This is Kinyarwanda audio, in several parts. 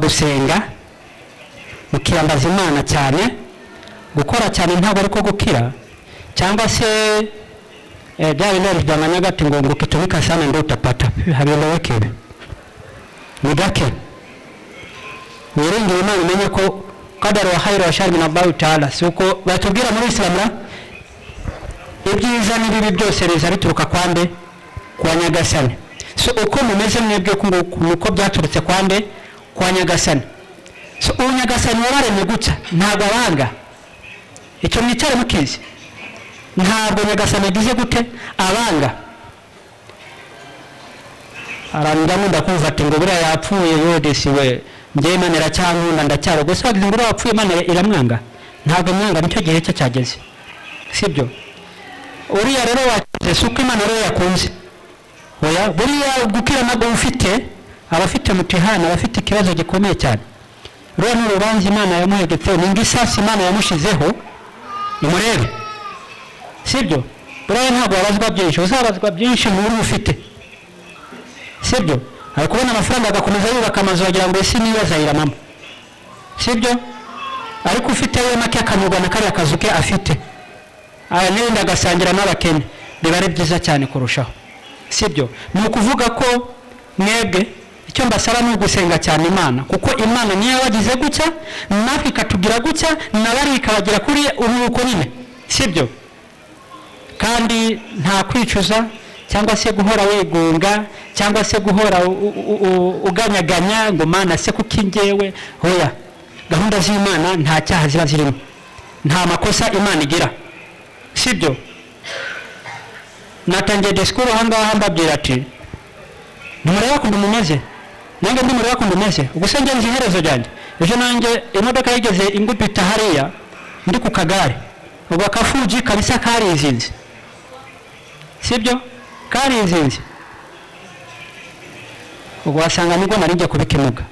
gusenga mukiyambaza Imana cyane, gukora cyane ntabwo ariko gukira, cyangwa se bya bintu byanganya gati ngo ukitumika sana ndio utapata. Habieleweki hivi. Ni gake wiringi Imana umenye ko kadari wa khairu wa shari min Allah Ta'ala, suko batubwira muri Islam ibyiza n'ibibi byose biza bituruka kwande, kwa Nyagasani. So uko mumeze mwebwe kuko byaturutse kwande, kwa Nyagasani. So Nyagasani wabaremye gutya ntabwo abanga, icyo mwicare mukizi, ntabwo Nyagasani agize gute abanga. Arandamo ndakumva ati ngo buriya yapfuye yodesi we njye Imana iracyankunda ndacyaro, gusa wagize ngo yapfuye Imana iramwanga. Ntabwo mwanga, nicyo gihe cye cyageze, sibyo? Uriya rero wakize suko Imana rero yakunze. Oya, buriya gukira nabwo ufite abafite mutihana, abafite ikibazo gikomeye cyane. Rero n'urubanza Imana yamuhegetse, ningi sasi Imana yamushizeho nimurebe, sibyo? Buriya ntabwo wabazwa byinshi, uzabazwa byinshi muri ufite, sibyo? Ari kubona amafaranga agakomeza yubaka amazu wagira ngo isi niba zayiramamo, sibyo? Ariko ufite we make akanyurwa na kariya kazu ke afite, n'ibindi agasangira n'abakene, biba ari byiza cyane kurushaho, sibyo? Ni ukuvuga ko mwebwe icyo mbasaba ni ugusenga cyane Imana, kuko Imana niyo yabagize gutya, natwe ikatugira gutya, nabari ikabagira kuri uko nyine, sibyo? Kandi nta kwicuza cyangwa se guhora wigunga cyangwa se guhora uganyaganya ngo Mana se kuki njyewe. Hoya, gahunda z'Imana nta cyaha ziba zirimo, nta makosa Imana igira, sibyo? Natangiye disikuru ahangaha mbabwira ati ntimureba kundu mumeze, nange ndimureba kundu meze, ubuse njye nzi iherezo ryanjye. Ejo nanjye imodoka yigeze ingupita hariya ndi ku kagare, ubwo akafuji kabisa karizinze, sibyo? Karizinze, ubwo wasanga nibwo nari njye kubikimuga.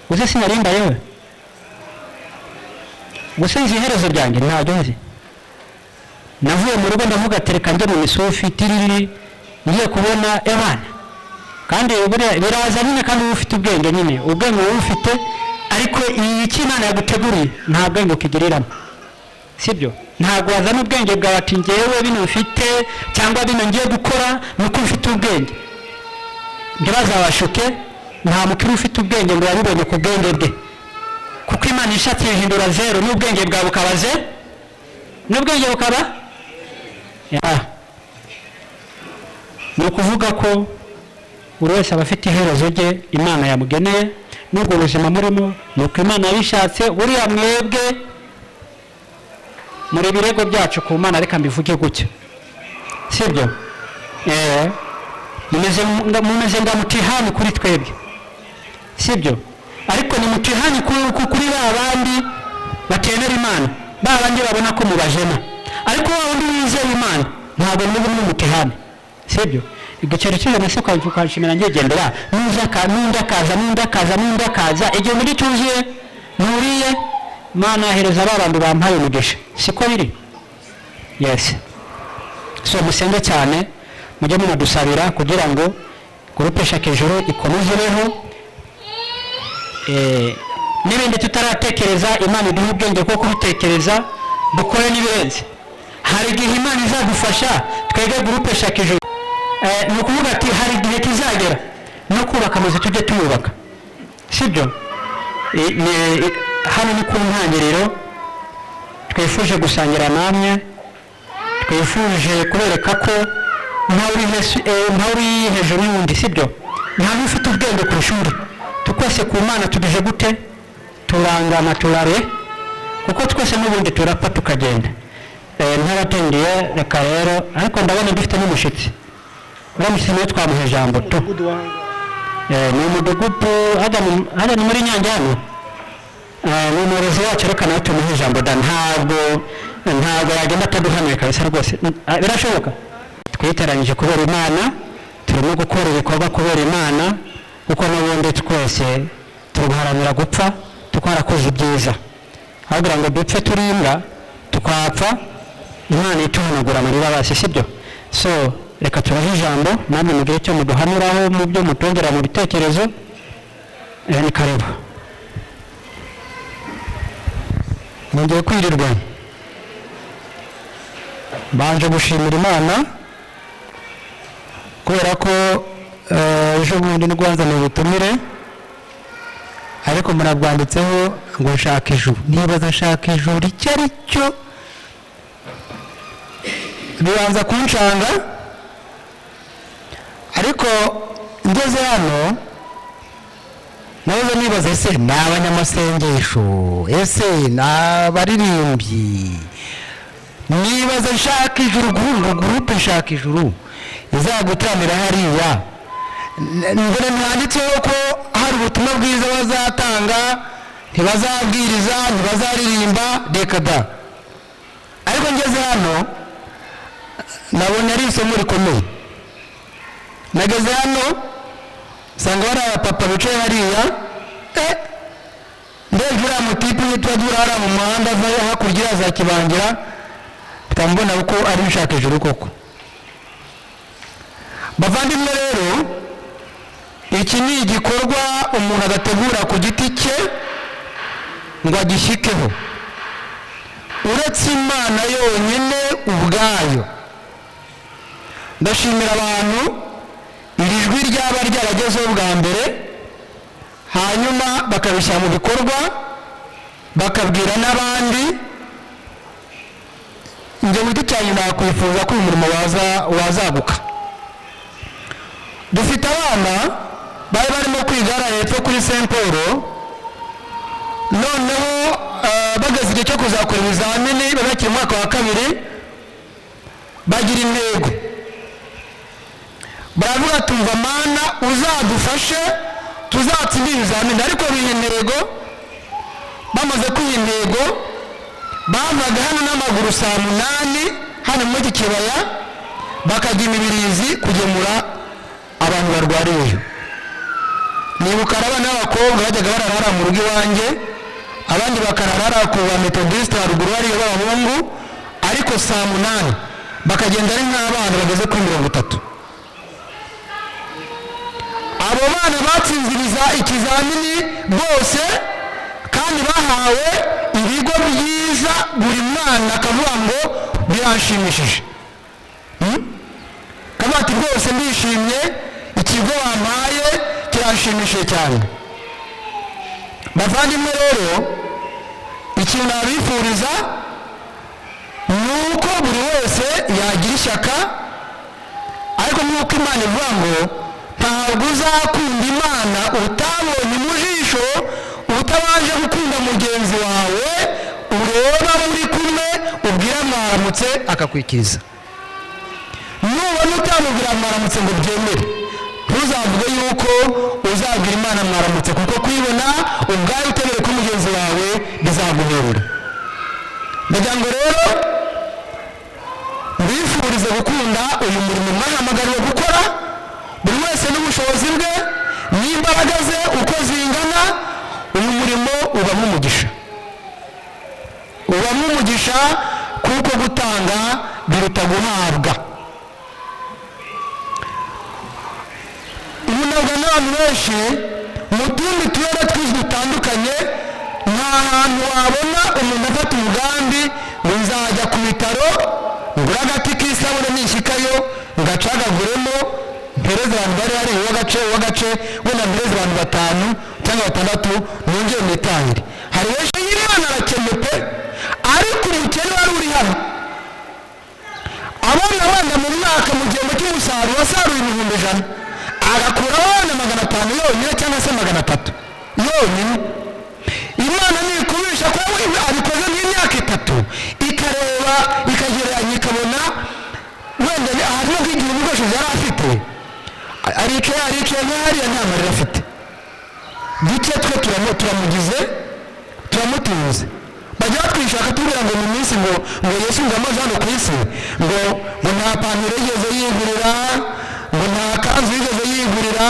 Uze sinarimba yewe, ubuse nzi iherezo ryanjye ntabyo nzi. Navuye mu rugo ndavuga tereka njye mu misufi tiriri ngiye kubona Imana, kandi biraza nyine, kandi ufite ubwenge nyine, ubwenge wowe ufite, ariko iki Imana yaguteguriye nta bwenge ukigiriramo, sibyo? Ntabwo wazana ubwenge bwawe ati njyewe bino mfite cyangwa bino ngiye gukora nuko mfite ubwenge. Ntibazabashuke, nta mukuru ufite ubwenge ngo yabibonye ku bwenge bwe, kuko Imana ishatse ihindura zero n'ubwenge bwawe bukaba ze, n'ubwenge bukaba ni ukuvuga ko buri wese aba afite iherezo rye Imana yamugeneye, n'ubwo buzima murimo nuko Imana yabishatse. Buriya mwebwe muri birego byacu ku Mana, reka mbivuge gutya, sibyo? Mumeze nga mutihani kuri twebwe, sibyo? Ariko ni mutihani kuri babandi batemera Imana, babandi babona ko mubajena. Ariko wundi wizeye Imana ntabwo muri mutihani, sibyo? Igiceri cyo nase kwashimira ngegendera nunda kaza igihe muri tuziye nuriye Mana ahereza abantu bampaye umugisha, siko biri? Yes. So musenge cyane, mujye mudusabira kugira ngo groupe Shaka Ijuru ikomezereho, n'ibindi tutaratekereza Imana iduhe ubwenge bwo kubitekereza, dukore n'ibirenze. Hari igihe Imana izadufasha twege groupe Shaka Ijuru, ni ukuvuga ati hari igihe kizagera no kubaka amazu tujye tuyubaka, sibyo? Hano ni ku ntangiriro twifuje gusangira namwe, twifuje kubereka ko ntawuri hejuru y'undi, sibyo? Ntabwo ufite ubwenge ku ishuri, twese ku Mana tubije gute, turangana turare, kuko twese n'ubundi turapfa tukagenda. Ntaratendiye reka rero, ariko ndabona dufite n'umushitsi, uramushitsi niwe twamuha ijambo tu. Ni umudugudu hajya ni muri Nyange hano, ni umuyobozi wacu, reka nawe tumuhe ijambo da. Ntabwo yagenda ataduhanuye kabisa rwose, birashoboka. Twiteranyije kubera Imana, turimo gukora ibikorwa kubera Imana, kuko n'ubundi twese tuguharanira gupfa twarakoze ibyiza, ahubwo ngo dupfe turimbwa tukapfa Imana ituhanagura amarira basi, sibyo? So reka turahe ijambo namwe mugire cyo muduhanuraho mu byo mutongera mu bitekerezo. ni karibu. nongeye kwirirwa, mbanje gushimira Imana kubera ko ejo bundi nirwanzaniye ubutumire, ariko murabwanditseho ngo nshaka ijuru. Nibaza nshaka ijuru icyo ari cyo, bibanza kunshanga, ariko ngeze hano nawe nibaza, ese ni abanyamasengesho, ese ni abaririmbyi, nibaza nshaka ijuru, gurupe nshaka ijuru izagutaramira hariya. mbere ntanditseho ko hari ubutumwa bwiza bazatanga, ntibazabwiriza, ntibazaririmba, reka da. ariko ngeze hano nabonye ari isomo rikomeye. nageze hano nsanga bari abapapa bicaye hariya, ndebye uriya mutipe yitwa durara mu muhanda ava hakurya za Kibangira, bitambona uko ari nshaka ijuru koko. bavandimwe rero, iki ni igikorwa umuntu agategura ku giti cye ngo agishyikeho, uretse Imana yonyine ubwayo. ndashimira abantu iri jwi ryaba ryaragezeho bwa mbere, hanyuma bakabishyira mu bikorwa, bakabwira n'abandi. njye mu giti cyanjye nakwifuza ko uyu murimo wazaguka. dufite abana bari barimo kwiga hepfo kuri Saint Paul, noneho bageze igihe cyo kuzakora ibizamini, bakiri mu mwaka wa kabiri, bagira intego, baravuga tumva Mana uzadufashe tuzatsinde ibizamini. ariko biha intego, bamaze kwiha intego bavaga hano n'amaguru saa 8 hano muri iki kibaya, bakajya imibirizi kugemura abantu barwariyeyo. nibuka abana b'abakobwa bajyaga bararara mu rugo iwanjye, abandi bakararara ku ba metodiste haruguru hariyo b'abahungu, ariko saa 8 bakagenda ari nk'abana bageze kuri 30. abo bana batsinziriza ikizamini bose, kandi bahawe ibigo byiza, buri mwana akavuga ngo birashimishije. kavuga ati rwose ndishimye, ikigo bampaye kirashimishije cyane. bavandimwe rero, ikintu nabifuriza ni uko buri wese yagira ishyaka, ariko nk'uko Imana ivuga ngo ntabwo uzakunda Imana utabonye mu jisho, utabanje gukunda mugenzi wawe ureba muri kumwe, ubwira mwaramutse akakwikiriza. nubona utamubwira mwaramutse ngo byemere, ntuzavuge yuko uzabwira Imana mwaramutse, kuko kwibona ubwawe utemere ko mugenzi wawe bizaguhurira. ndagira ngo rero mbifurize gukunda uyu murimo mwahamagariwe gukora, buri wese n'ubushobozi bwe n'imbaraga ze uko zingana. uyu murimo ubamo umugisha, ubamo umugisha, kuko gutanga biruta guhabwa. ubunabwa n'abantu benshi mu tundi turere twinshi dutandukanye, nta hantu wabona umuntu afata umugambi ngo nzajya ku bitaro ngura agati k'isabune nishyikayo ngacagaguremo mpereze abantu bari hari uw'agace wenda mpereze abantu 5 cyangwa 6 nongere nitahire. hari benshi y'Imana arakennye pe, ariko umukene wari uri hano abona wenda mu mwaka mu gihembwe cy'umusaruro wasaruye 100,000, agakuraho wenda 500 yonyine cyangwa se 300 yonyine. Imana nikubisha ko abikoze nk'imyaka 3, ikareba ikagereranya, ikabona wenda harimo nk'igihe ibikoresho yari afite, aricaye nk'ahariya nta marira afite. duke twe turamugize, turamutinze. bajya batwishaka tubwira ngo mu minsi ngo Yesu ngo amaze hano ku isi, ngo nta pantaro yigeze yigurira, ngo nta kanzu yigeze yigurira,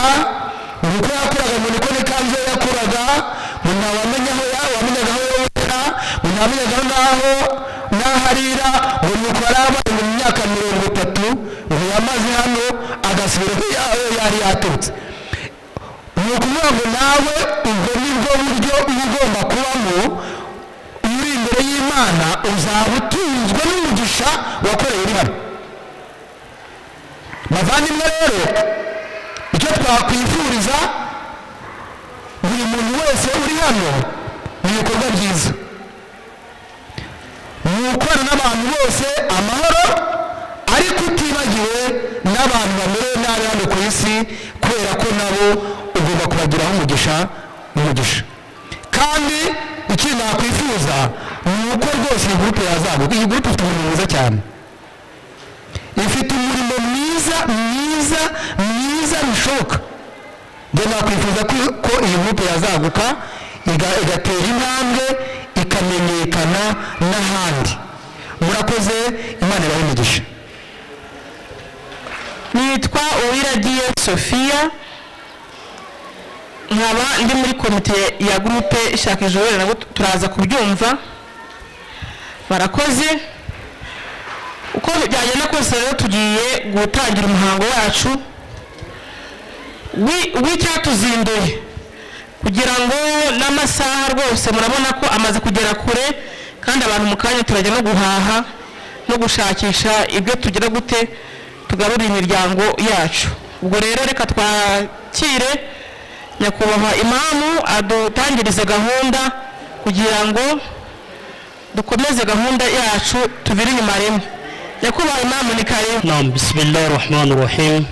ngo uko yakoraga ngo niko n'ikanzu ye yakoraga, ngo ntawamenyaga aho yogera, ngo ntamenyaga n'aho arira, ngo nuko yari abaye mu myaka 30 ngo yamaze hano agasubira aho yari yaturutse. mu ukuvuga ngo nawe ubwo nibwo buryo ugomba kubamo uri imbere y'Imana, uzaba utunzwe n'umugisha wakoreye uri hano. Bavandimwe rero, icyo twakwifuriza buri muntu wese uri hano ni ibikorwa byiza, ni ukorana n'abantu bose amahoro, ariko utibagiwe n'abantu bamerewe nabi hano ku isi, kubera ko nabo ugomba kubagiraho umugisha. Kandi ikindi nakwifuza ni uko rwose iyi gurupe yazamuka. Iyi gurupe ifite umurimo mwiza cyane, ifite umurimo mwiza bishoboka. Njye nakwifuza ko iyi gurupe yazaguka igatera intambwe ikamenyekana n'ahandi. Murakoze, Imana ibahe umugisha. Nitwa Uwiragiye Sophia, nkaba ndi muri komite ya gurupe Shaka Ijuru, nabo turaza kubyumva. Barakoze. Uko byagenda kose rero tugiye gutangira umuhango wacu w'icyatuzinduye, kugira ngo n'amasaha rwose murabona ko amaze kugera kure, kandi abantu mu kanya turajya no guhaha no gushakisha ibyo tugira gute tugarura imiryango yacu. Ubwo rero reka twakire nyakubahwa imamu adutangirize gahunda kugira ngo dukomeze gahunda yacu tubiri inyuma rimwe. Nyakubahwa imamu ni karibu. Naam, bismillahir rahmanir rahim.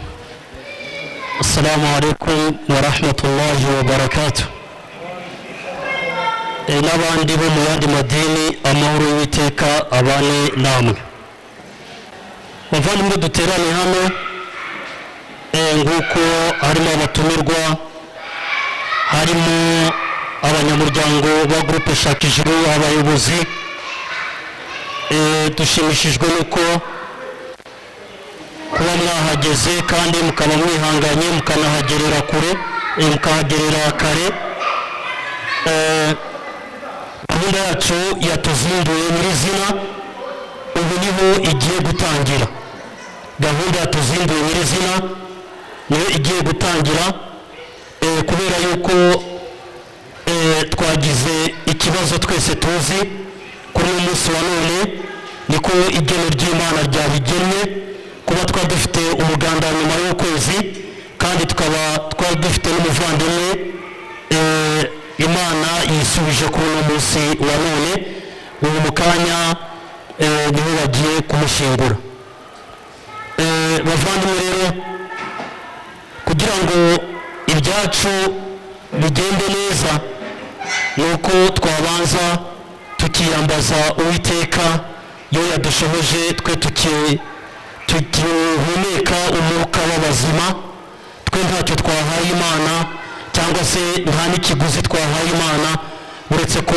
Assalamu alaikum wa rahmatullahi wa barakatuh. N'abandi bo mu yandi madini, amahoro y'Uwiteka abane namwe. Bavandimwe duteraniye hano, nguko harimo abatumirwa, harimo abanyamuryango ba gurupe Shaka Ijuru, abayobozi. Dushimishijwe nuko kuba mwahageze kandi mukaba mwihanganye mukanahagerera kure, mukahagerera kare. Gahunda yacu yatuzinduye nyirizina, ubu niho igiye gutangira. Gahunda yatuzinduye nyirizina niyo igiye gutangira, kubera yuko twagize ikibazo twese tuzi kuri uyu munsi wa none. Niko igeno ry'Imana ryabigennye, kuba twari dufite umuganda nyuma y'ukwezi, kandi tukaba twari dufite n'umuvandimwe Imana yisubije kuri uno munsi wa none. Ubu mu kanya niho bagiye kumushyingura. Bavandimwe rero, kugira ngo ibyacu bigende neza, nuko twabanza tukiyambaza Uwiteka yo yadushoboje twe tukihumeka umwuka w'abazima. Twe ntacyo twahaye Imana, cyangwa se nta n'ikiguzi twahaye Imana, uretse ko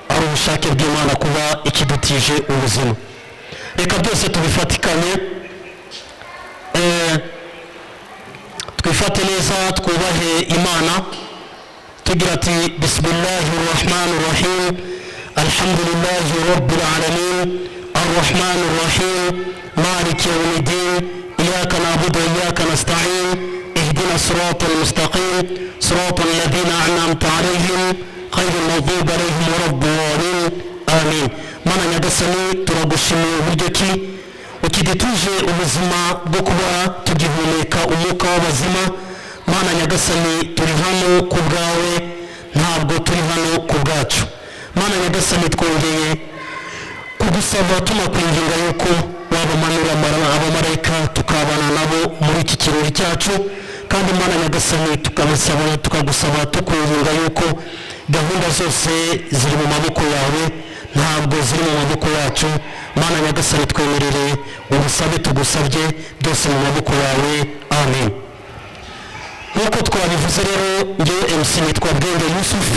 ari ubushake bw'Imana kuba ikidutije ubuzima. Reka byose tubifatikanye, twifate neza, twubahe Imana tugira ati bismillahir rahmanir rahim, alhamdulillahi rabbil alamin, arrahmanir rahim, maliki yawmiddin, iyyaka na'budu wa iyyaka nasta'in, ihdina siratal mustaqim, siratal ladina an'amta alayhim ghayril maghdubi alayhim waladdallin, amin. Mana nyagasani, turagushimiye uburyo ki ukidutuje ubuzima bwo kuba tugihumeka umwuka w'abazima. Mana nyagasani, turi hano ku bwawe, ntabwo turi hano ku bwacu. Mana nyagasani, twongeye kugusaba tunakwinginga yuko wabamanura abamarayika tukabana nabo muri iki kirori cyacu. Kandi Mana nyagasani, tukagusaba tukwinginga yuko gahunda zose ziri mu maboko yawe, ntabwo ziri mu maboko yacu. Mana nyagasani, twemerere ubusabe tugusabye byose mu maboko yawe, amen. Nk'uko twabivuze rero, njyewe MC nitwa Bwenge Yusuf,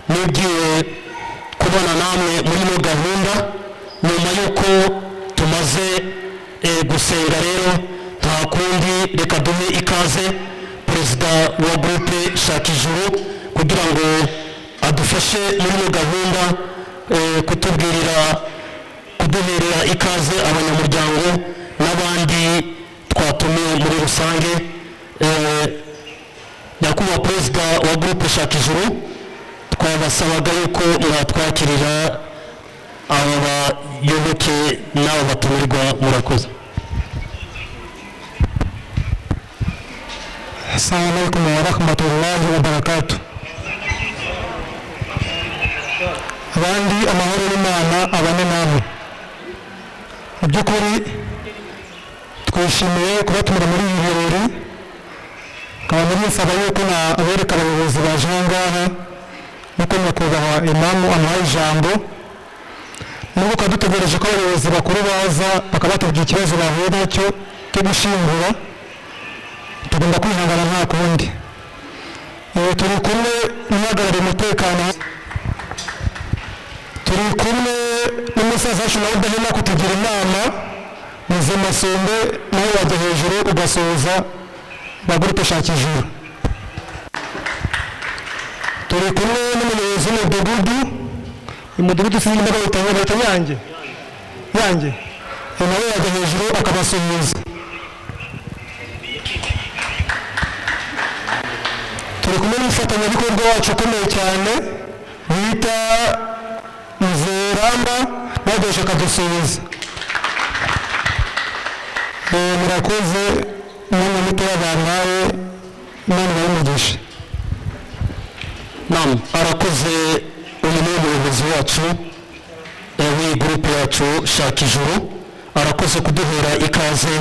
nigiye kubana namwe muri ino gahunda. Nyuma y'uko tumaze gusenga rero, nta kundi reka duhe ikaze perezida wa gurupe Shaka Ijuru kugira ngo adufashe muri ino gahunda, kuduherera ikaze abanyamuryango n'abandi twatumiye muri rusange. nyakubahwa perezida wa groupe Shaka Ijuru, twabasabaga yuko mwatwakirira aba bayoboke n'aba batumirwa. Murakoze. Assalamu alaikum wa rahmatullahi wa barakatuh. Abandi amahoro y'Imana abane namwe. Mu by'ukuri twishimiye kubatumira muri ibi birori, nkaba nisaba yuko abereka abayobozi baje aha ngaha nuko nyakubahwa imamu amuhaye ijambo, n'ubu ukaba dutegereje ko abayobozi bakuru baza bakaba batubwira ikibazo bahuye nacyo cyo gushingura. Tugomba kwihangana nta kundi. Turi kumwe n'uhagarariye umutekano, turi kumwe n'umusaza wacu nawe udahema kutugira inama, Muzima Sombe nawe wajya hejuru ugasoza ba groupe Shaka Ijuru. Turi kumwe n'umuyobozi w'umudugudu, umudugudu sinzi niba bawita Nyange, nawe wajya hejuru akabasuhuza. Turi kumwe n'umufatanyabikorwa wacu ukomeye cyane bita Muzeramba, nawe aje akadusuhuza. Murakoze umwanya muto w'abantu, Imana ibahe. Naam, arakoze uyu ni umuyobozi wacu w'iyi groupe yacu Shaka Ijuru, arakoze kuduhera ikaze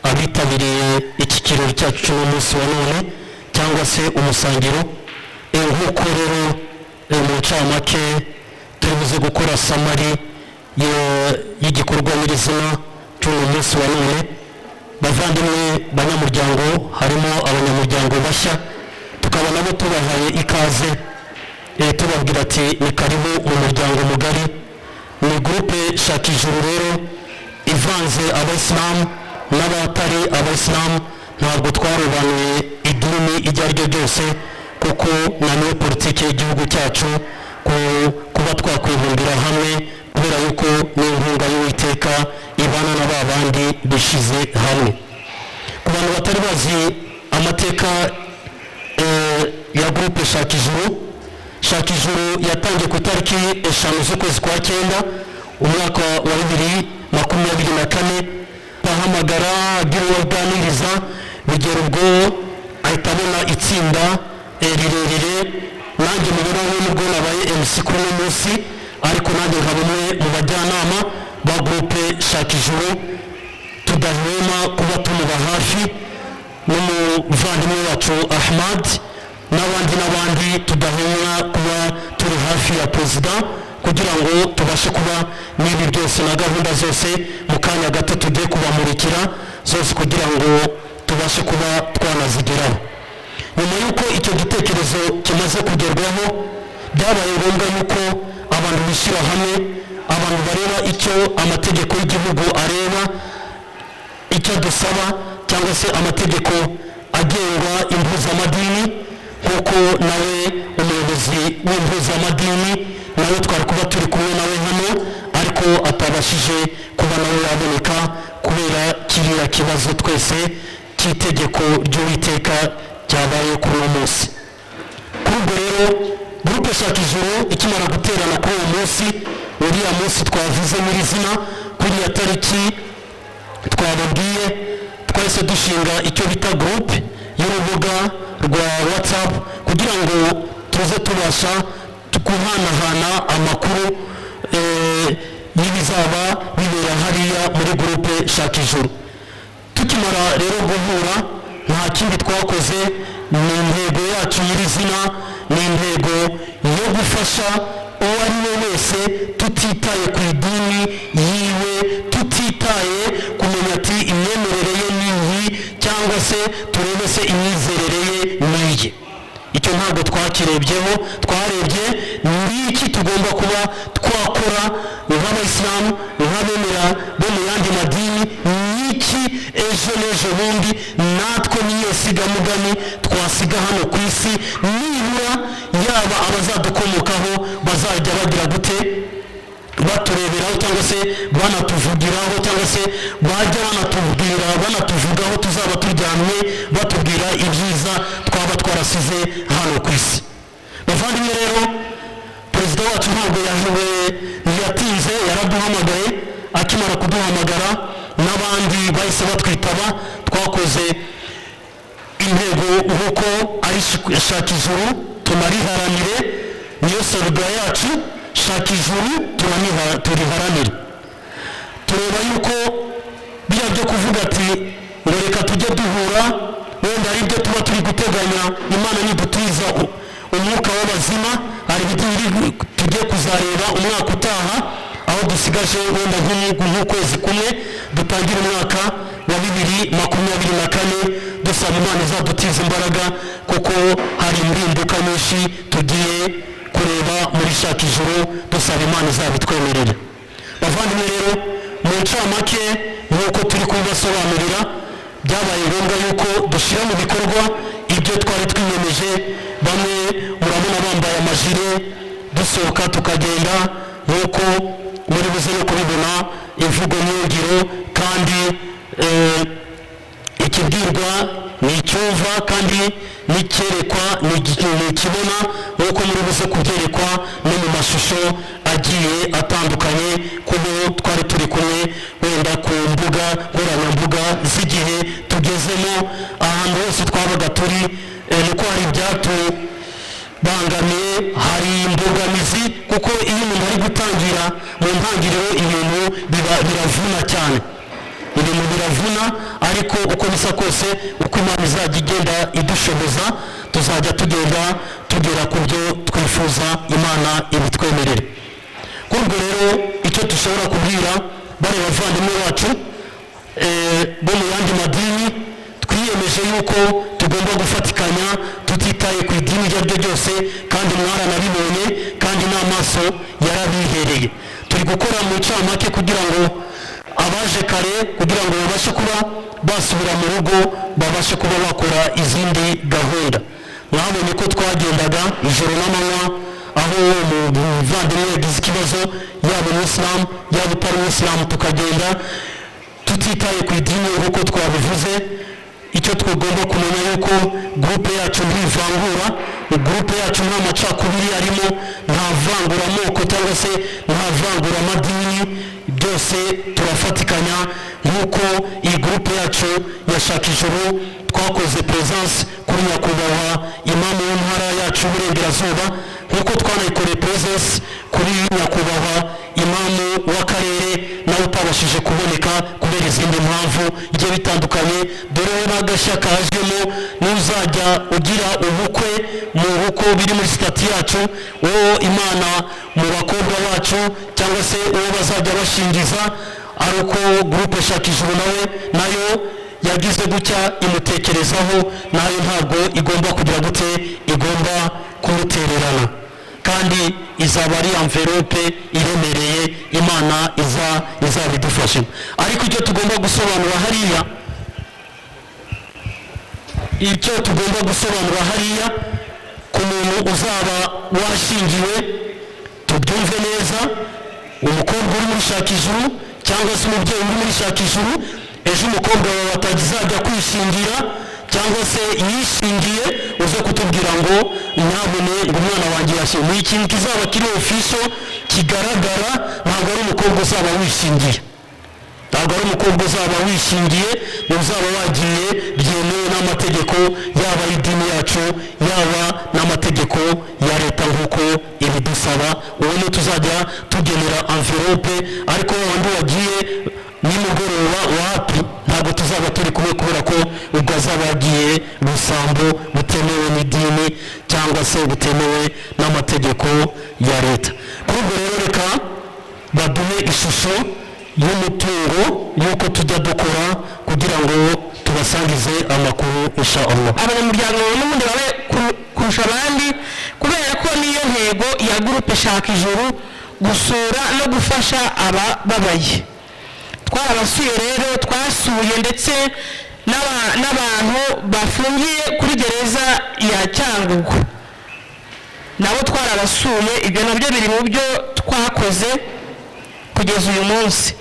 abitabiriye iki kirori cyacu cy'umunsi wa none cyangwa se umusangiro. Nk'uko rero mu ncamake turibuze gukora samari y'igikorwa nyirizina cy'uyu munsi wa none. Bavandimwe banyamuryango, harimo abanyamuryango bashya, tukaba nabo tubahaye ikaze, tubabwira ati ni karibu mu muryango mugari. Ni groupe Shaka Ijuru rero ivanze abayisilamu n'abatari abayisilamu, ntabwo twarobanuye idini iryo ari ryo ryose, kuko naniwe politiki y'igihugu cyacu kuba twakwibumbira hamwe, kubera yuko n'inkunga y'Uwiteka ibana na ba bandi bishize hamwe. Ku bantu batari bazi amateka ya groupe Shaka Ijuru, Shaka Ijuru yatangiye ku itariki 5 z'ukwezi kwa 9 umwaka wa 2024. Bahamagara agira uwo aganiriza, bigera ubwo ahita abona itsinda rirerire. Nanjye mubona nubwo nabaye MC kuri uno munsi, ariko nanjye nkaba umwe mu bajyanama ba groupe Shaka Ijuru. Tudahwema kuba tumuba hafi n'umuvandimwe wacu Ahmad n'abandi tudahwema kuba turi hafi ya perezida, kugira ngo tubashe kuba n'ibi byose na gahunda zose mu kanya gato tugiye kubamurikira zose, kugira ngo tubashe kuba twanazigeraho. Nyuma y'uko icyo gitekerezo kimaze kugerwaho, byabaye ngombwa yuko abantu bishyira hamwe, abantu bareba icyo amategeko y'igihugu areba, icyo dusaba cyangwa se amategeko agenga impuzamadini, kuko nawe umuyobozi w'impuzamadini nawe twari kuba turi kumwe nawe hano, ariko atabashije kuba nawe yaboneka kubera kiriya kibazo twese cy'itegeko ry'Uwiteka cyabaye kuri uwo munsi. Kuri ubwo rero groupe Shaka Ijuru ikimara guterana kuri uwo munsi, uriya munsi twavuze nyirizina, kuri ya tariki twababwiye, twahise dushinga icyo bita groupe y'urubuga rwa WhatsApp, kugira ngo tuze tubasha guhanahana amakuru y'ibizaba bibera hariya muri groupe Shaka Ijuru. Tukimara rero guhura, nta kindi twakoze, ni intego yacu nyirizina, ni intego yo gufasha uwo ari we wese, tutitaye ku idini yiwe, tutitaye kumenya ati imyemerere ye niyi cyangwa se turebe se imyizerere ye niyi. Icyo ntabwo twakirebyeho, twarebye n'iki tugomba kuba twakora nk'abayisilamu, nk'abemera bo mu yandi madini, n'iki ejo n'ejo bundi natwe niyo sigamugani twasiga hano ku isi, nibura yaba abazadukomokaho bazajya bagira gute, batureberaho cyangwa se banatuvugiraho, cyangwa se bajya banatuvugaho tuzaba turyamye, batubwira ibyiza twaba twarasize hano ku isi. Bavandimwe rero, perezida wacu ntabwo ntiyatinze, yaraduhamagaye. Akimara kuduhamagara n'abandi bahise batwitaba. Twakoze intego nk'uko ari shaka ijuru tunariharanire, niyo slogan yacu, shaka ijuru turiharanire. Tureba yuko biriya byo kuvuga ati ngo reka tujye duhura, wenda ari byo tuba turi guteganya, Imana nidutiza umwuka w'abazima, hari ibindi tugiye kuzareba umwaka utaha, aho dusigaje wenda nk'ukwezi kumwe dutangira umwaka wa 2024, dusaba Imana izadutiza imbaraga, kuko hari impinduka nyinshi tugiye kureba muri shaka ijuru, dusaba Imana izabitwemerera. Bavandimwe rero, mu ncamake nk'uko turi kubibasobanurira, byabaye ngombwa yuko dushyira mu bikorwa ibyo twari twiyemeje. Bamwe murabona bambaye amajire dusohoka tukagenda, nk'uko muri buze no kubibona imvugo n'ingiro, kandi ikibwirwa ni icyumva kandi n'icyerekwa ni ikibona, nk'uko muri buze kubyerekwa no mu mashusho agiye atandukanye, kuko twari turi kumwe wenda ku mbuga nkoranyambaga z'igihe tugezemo. Ahantu hose twabaga turi nuko hari ibyatubangamiye, hari imbogamizi, kuko iyo umuntu ari gutangira mu ntangiriro ibintu biravuna cyane, ibintu biravuna, ariko uko bisa kose, uko Imana izajya igenda idushoboza, tuzajya tugera ku byo twifuza, Imana ibitwemerere. Kuri ubwo rero, icyo dushobora kubwira bari bavandimwe bacu bo mu yandi madini, twiyemeje yuko tugomba gufatikanya tutitaye ku idini iryo ari ryo ryose, kandi mwaranabibonye, kandi n'amaso yarabihereye. Turi gukora mu ncamake kugira ngo abaje kare, kugira ngo babashe kuba basubira mu rugo, babashe kuba bakora izindi gahunda. Mwabonye ko twagendaga ijoro n'amanywa, aho umuvandimwe yagize ikibazo, yaba umuyisilamu yaba utari umuyisilamu, tukagenda tutitaye ku idini nk'uko twabivuze. Icyo tugomba kumenya yuko gurupe yacu ntivangura, gurupe yacu nta macakubiri arimo, nta vangura amoko cyangwa se nta vangura amadini, byose turafatikanya. Nk'uko iyi gurupe yacu ya shaka ijuru twakoze presence kuri nyakubahwa imamu w'intara yacu y'uburengerazuba, nk'uko twanayikoreye presence kuri nyakubahwa imamu w'akarere nawe utabashije kuboneka kubera izindi mpamvu igiye bitandukanye. Dore n'agashya kajemo, n'uzajya ugira ubukwe mu bukwe biri muri sitati yacu, uwo Imana mu bakobwa bacu cyangwa se uwo bazajya bashingiza, ari uko gurupe shaka ijuru nayo yagize gutya imutekerezaho, nayo ntabwo igomba kugira gute, igomba kumutererana, kandi izaba ari envelope iremereye, Imana izabidufashemo. Ariko icyo tugomba gusobanura hariya, ku muntu uzaba washingiwe, tubyumve neza, umukobwa uri muri shaka ijuru cyangwa se umubyeyi uri muri shaka ijuru, ejo umukobwa wawe atazajya kwishingira cyangwa se yishingiye, uze kutubwira ngo nyabune ngo umwana wanjye yashingiye. Ni ikintu kizaba kiri official kigaragara, ntabwo ari umukobwa uzaba wishingiye, ntabwo ari umukobwa uzaba wishingiye, ni uzaba wagiye byemewe n'amategeko, yaba idini yacu yaba n'amategeko ya leta nk'uko ibidusaba. uwo ni tuzajya tugenera envelope, ariko wandi wagiye nimugoroba wapi, ntabwo tuzaba turi kumwe, kubera ko ubwo azaba yagiye busambo butemewe n'idini cyangwa se butemewe n'amategeko ya leta. Kuri ubwo rero, reka baduhe ishusho y'umutungo y'uko tujya dukora, kugira ngo tubasangize amakuru insha Allah. Abanyamuryango n'ubundi babe kurusha abandi, kubera ko niyo ntego ya gurupe shaka ijuru, gusura no gufasha abababaye. Twarabasuye rero, twasuye ndetse n'abantu bafungiye kuri gereza ya Cyangugu, nabo twarabasuye. Ibyo nabyo biri mu byo twakoze kugeza uyu munsi.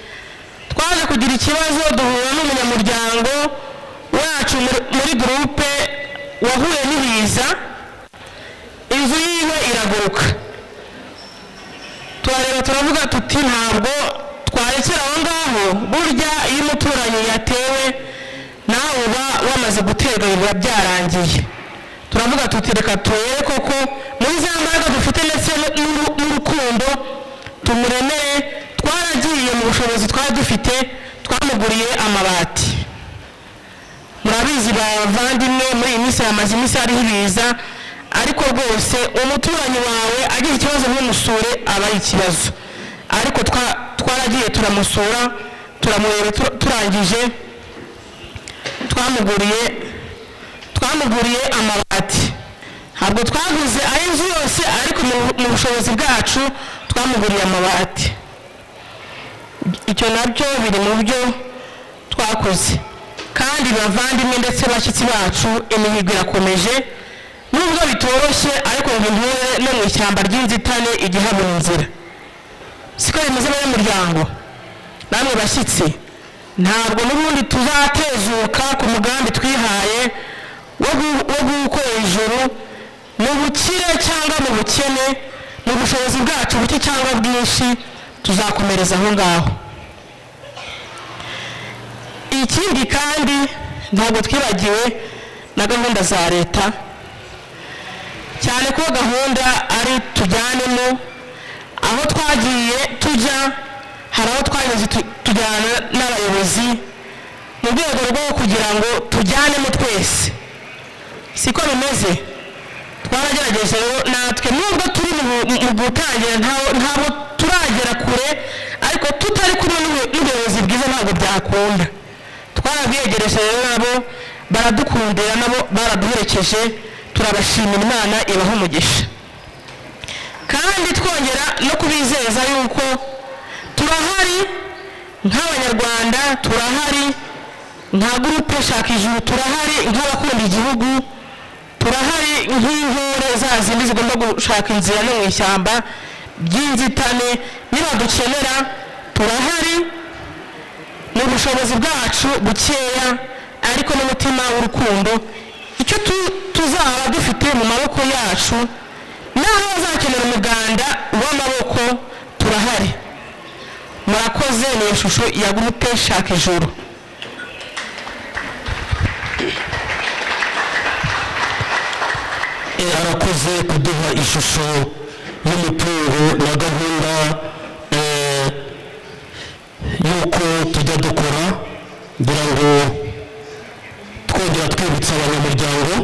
Twaje kugira ikibazo, duhura n'umunyamuryango wacu muri gurupe wahuye n'ibiza inzu yiwe iraguruka, turareba turavuga tuti ntabwo twarekera aho ngaho, burya iyo umuturanyi yatewe nawe uba wamaze guterwa biba byarangiye. Turavuga tuti reka turebe koko muri za mbaraga dufite ndetse n'urukundo tumuremere. Twaragiye mu bushobozi twari dufite, twamuguriye amabati. Murabizi bavandimwe, muri iyi minsi hamaze iminsi hariho ibiza, ariko rwose umuturanyi wawe agize ikibazo ntumusure aba ari ikibazo. Ariko twaragiye turamusura, turamureba, turangije twamuguriye amabati. Ntabwo twaguze ay'inzu yose, ariko mu bushobozi bwacu twamuguriye amabati. Icyo nabyo biri mu byo twakoze. Kandi bavandimwe ndetse bashyitsi bacu, imihigo irakomeje, nubwo bitoroshye, ariko ngo inture no mu ishyamba ry'inzitane igihabura inzira. Siko bimeze abanyamuryango, namwe bashyitsi, ntabwo n'ubundi tuzatezuka ku mugambi twihaye wo gukorera ijuru mu bukire cyangwa mu bukene, mu bushobozi bwacu buke cyangwa bwinshi, tuzakomereza aho ngaho. Ikindi kandi ntabwo twibagiwe na gahunda za leta, cyane ko gahunda ari tujyanemo. Aho twagiye tujya, hari aho twageze tujyana n'abayobozi mu rwego rwo kugira ngo tujyanemo twese. Siko bimeze, twaragerageje natwe, nubwo turi mu gutangira ntabwo turagera kure, ariko tutari kumwe n'ubuyobozi bwiza ntabwo byakunda. Twarabyegereje rero, nabo baradukundira, nabo baraduherekeje, turabashimira, Imana ibaha umugisha. Kandi twongera no kubizeza yuko turahari nk'abanyarwanda, turahari nka gurupe Shaka Ijuru, turahari nk'abakunda igihugu, turahari nk'intore za zindi zigomba gushaka inzira no mu ishyamba ry'inzitane. Niba dukenera, turahari mu bushobozi bwacu bukeya, ariko n'umutima w'urukundo. Icyo tuzaba dufite mu maboko yacu, naho bazakenera umuganda w'amaboko, turahari. Murakoze. Ni ishusho ya gurupe Shaka Ijuru. arakoze kuduha ishusho y'umutungo na gahunda y'uko tujya dukora, kugira ngo twongera twibutsa abanyamuryango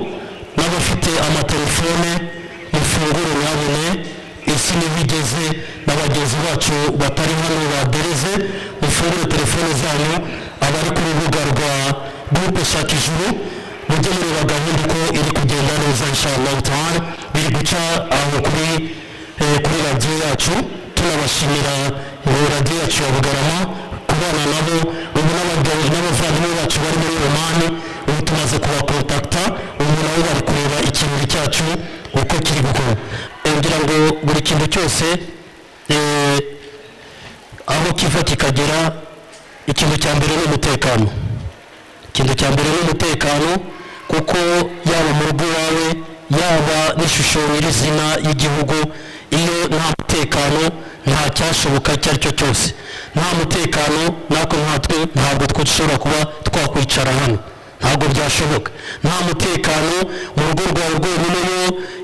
n'abafite amatelefone, mufungure mwabone isi niho igeze, na bagenzi bacu batari hano badereze, mufungure telefone zanyu. Abari ku rubuga rwa gurupe Shaka Ijuru, mujye mureba gahunda uko iri kugenda neza, inshallah ta'ala. Biri guca aho kuri radiyo yacu. Tunabashimira radiyo yacu ya Bugarama kubana nabo, ubu n'abavandimwe bacu bari muri Omani, ubu tumaze kubakontakta, ubu nabo bari kureba ikintu cyacu uko kiri gukora. Ngira ngo buri kintu cyose aho kiva kikagera, ikintu cya mbere ni umutekano. Ikintu cya mbere ni umutekano, kuko yaba mu rugo iwawe, yaba n'ishusho nyirizina y'igihugu, iyo nta mutekano nta cyashoboka icyo ari cyo cyose. Nta mutekano natwe ntabwo dushobora kuba twakwicara hano, ntabwo byashoboka. Nta mutekano mu rugo rwawe rwonyine,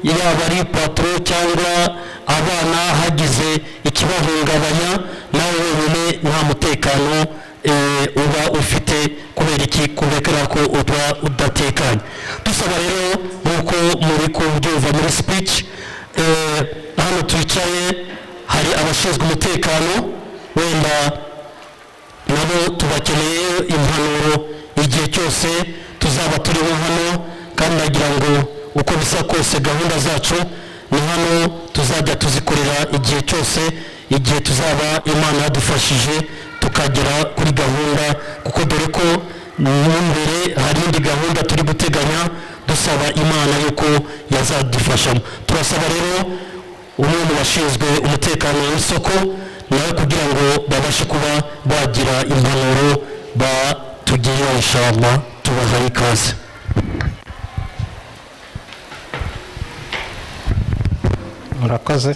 yaba ari patro cyangwa abana, hagize ikibahungabanya, nawe wenyine nta mutekano uba ufite. Kubera iki? kubera ko uba udatekanye. Dusaba rero nk'uko muri kubyumva muri speech, hano twicaye hari abashinzwe umutekano, wenda nabo tubakeneye impanuro igihe cyose tuzaba turiho hano. Kandi nagira ngo uko bisa kose gahunda zacu ni hano tuzajya tuzikorera igihe cyose, igihe tuzaba Imana yadufashije tukagera kuri gahunda, kuko dore ko n'imbere hari indi gahunda turi guteganya, dusaba Imana yuko yazadufashamo. Turasaba rero umwe mu bashinzwe umutekano w'isoko nawe kugira ngo babashe kuba bagira impanuro batugira, inshallah tubahaye ikaze. murakoze.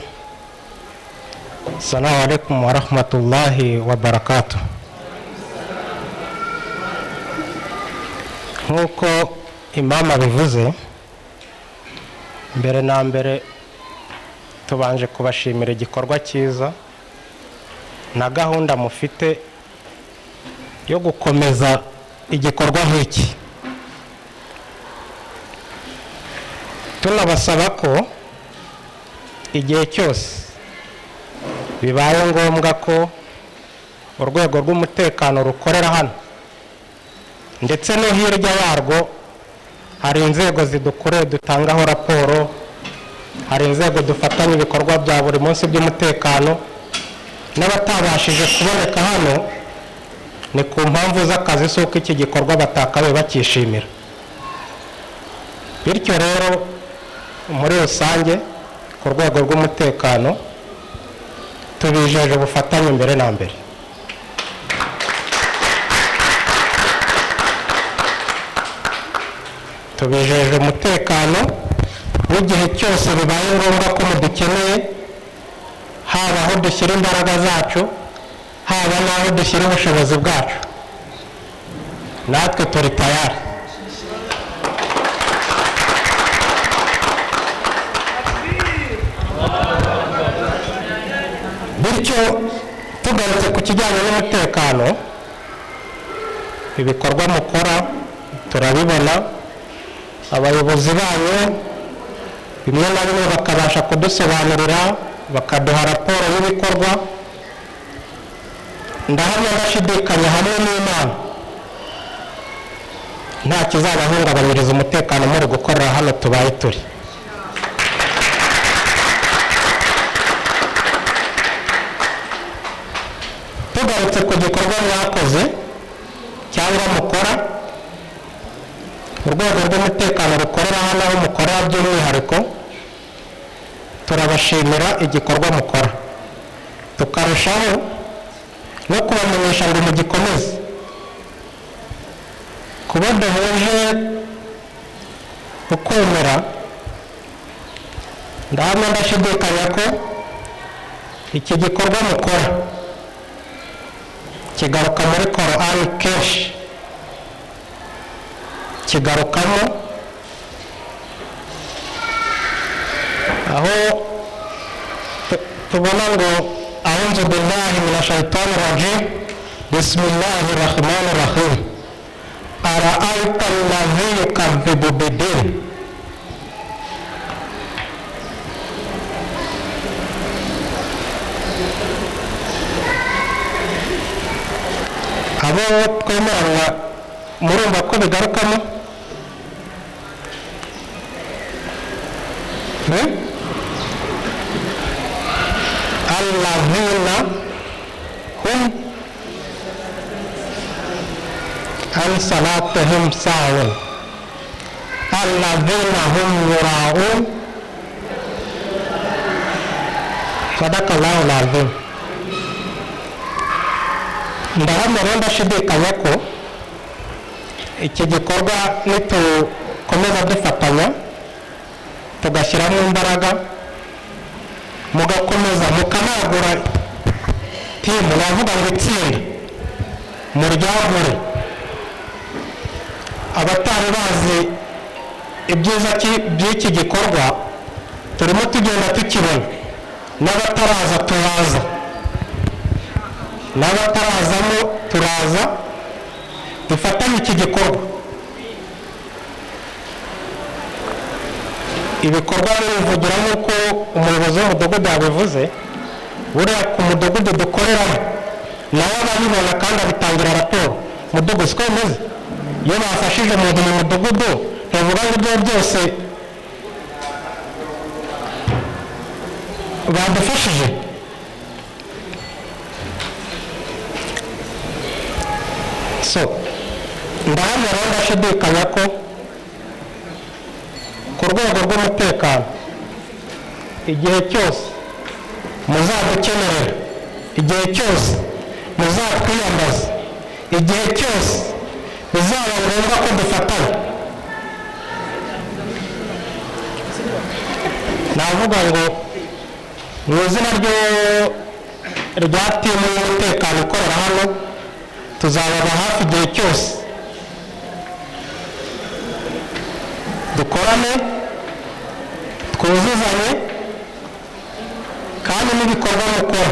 Assalamu alaikum wa rahmatullahi wa barakatuh. Nk'uko imama bivuze, mbere na mbere tubanje kubashimira igikorwa cyiza na gahunda mufite yo gukomeza igikorwa nk'iki. Tunabasaba ko igihe cyose bibaye ngombwa ko urwego rw'umutekano rukorera hano ndetse no hirya yarwo, hari inzego zidukoreye dutangaho raporo, hari inzego dufatanya ibikorwa bya buri munsi by'umutekano, n'abatabashije kuboneka hano ni ku mpamvu z'akazi, si uko iki gikorwa batakabaye bakishimira. Bityo rero muri rusange ku rwego rw'umutekano tubijeje ubufatanye mbere na mbere. Tubijeje umutekano w'igihe cyose bibaye ngombwa ko mudukeneye, haba aho dushyira imbaraga zacu, haba n'aho dushyira ubushobozi bwacu, natwe turi tayari. Bityo tugarutse ku kijyanye n'umutekano, ibikorwa mukora turabibona, abayobozi banyu bimwe na bimwe bakabasha kudusobanurira, bakaduha raporo y'ibikorwa. Ndahamya ndashidikanya hamwe n'Imana nta kizabahungabanyiriza umutekano muri gukorera hano tubaye turi. Tugarutse ku gikorwa mwakoze cyangwa mukora, urwego rw'umutekano rukorera hano aho mukorera by'umwihariko, turabashimira igikorwa mukora, tukarushaho no kubamenyesha ngo mugikomeze. Kuba duhuje ukwemera, ndahamya ndashidikanya ko iki gikorwa mukora kigaruka muri Korani kenshi, kigarukamo aho tubona ngo a'udhu billahi minash shaitani rajim, bismillahir rahmanir rahim, ara'aita alladhi yukazzibu bid-din. Abo twemeranywa murumva ko bigarukamo? Alladhina hum an salatihim sahun, alladhina hum yura'un. Sadakallahu al-azim. Ndahamya rero ndashidikanya ko iki gikorwa nitukomeza dufatanya tugashyiramo imbaraga, mugakomeza mukanagura timu, navuga ngo itsinda muryagure. Abatari bazi ibyiza by'iki gikorwa turimo tugenda tukibona, n'abataraza turaza, n'abatarazamo turaza, dufatanye iki gikorwa. Ibikorwa bivugira nk'uko umuyobozi w'umudugudu yabivuze, buriya ku mudugudu dukoreramo nawe ababibona kandi abitangira raporo. Mudugudu siko bimeze, iyo bafashije umuntu mu mudugudu ntivuga ngo ibyo byose badufashije. So ndahamya rero ndashidikanya ko ku rwego rw'umutekano igihe cyose muzadukenerera, igihe cyose muzatwiyambaza, igihe cyose bizaba ngombwa ko dufatanya, navuga ngo mu izina rya timu y'umutekano ukorera hano tuzababa hafi igihe cyose dukorane twuzuzanye kandi n'ibikorwa mukora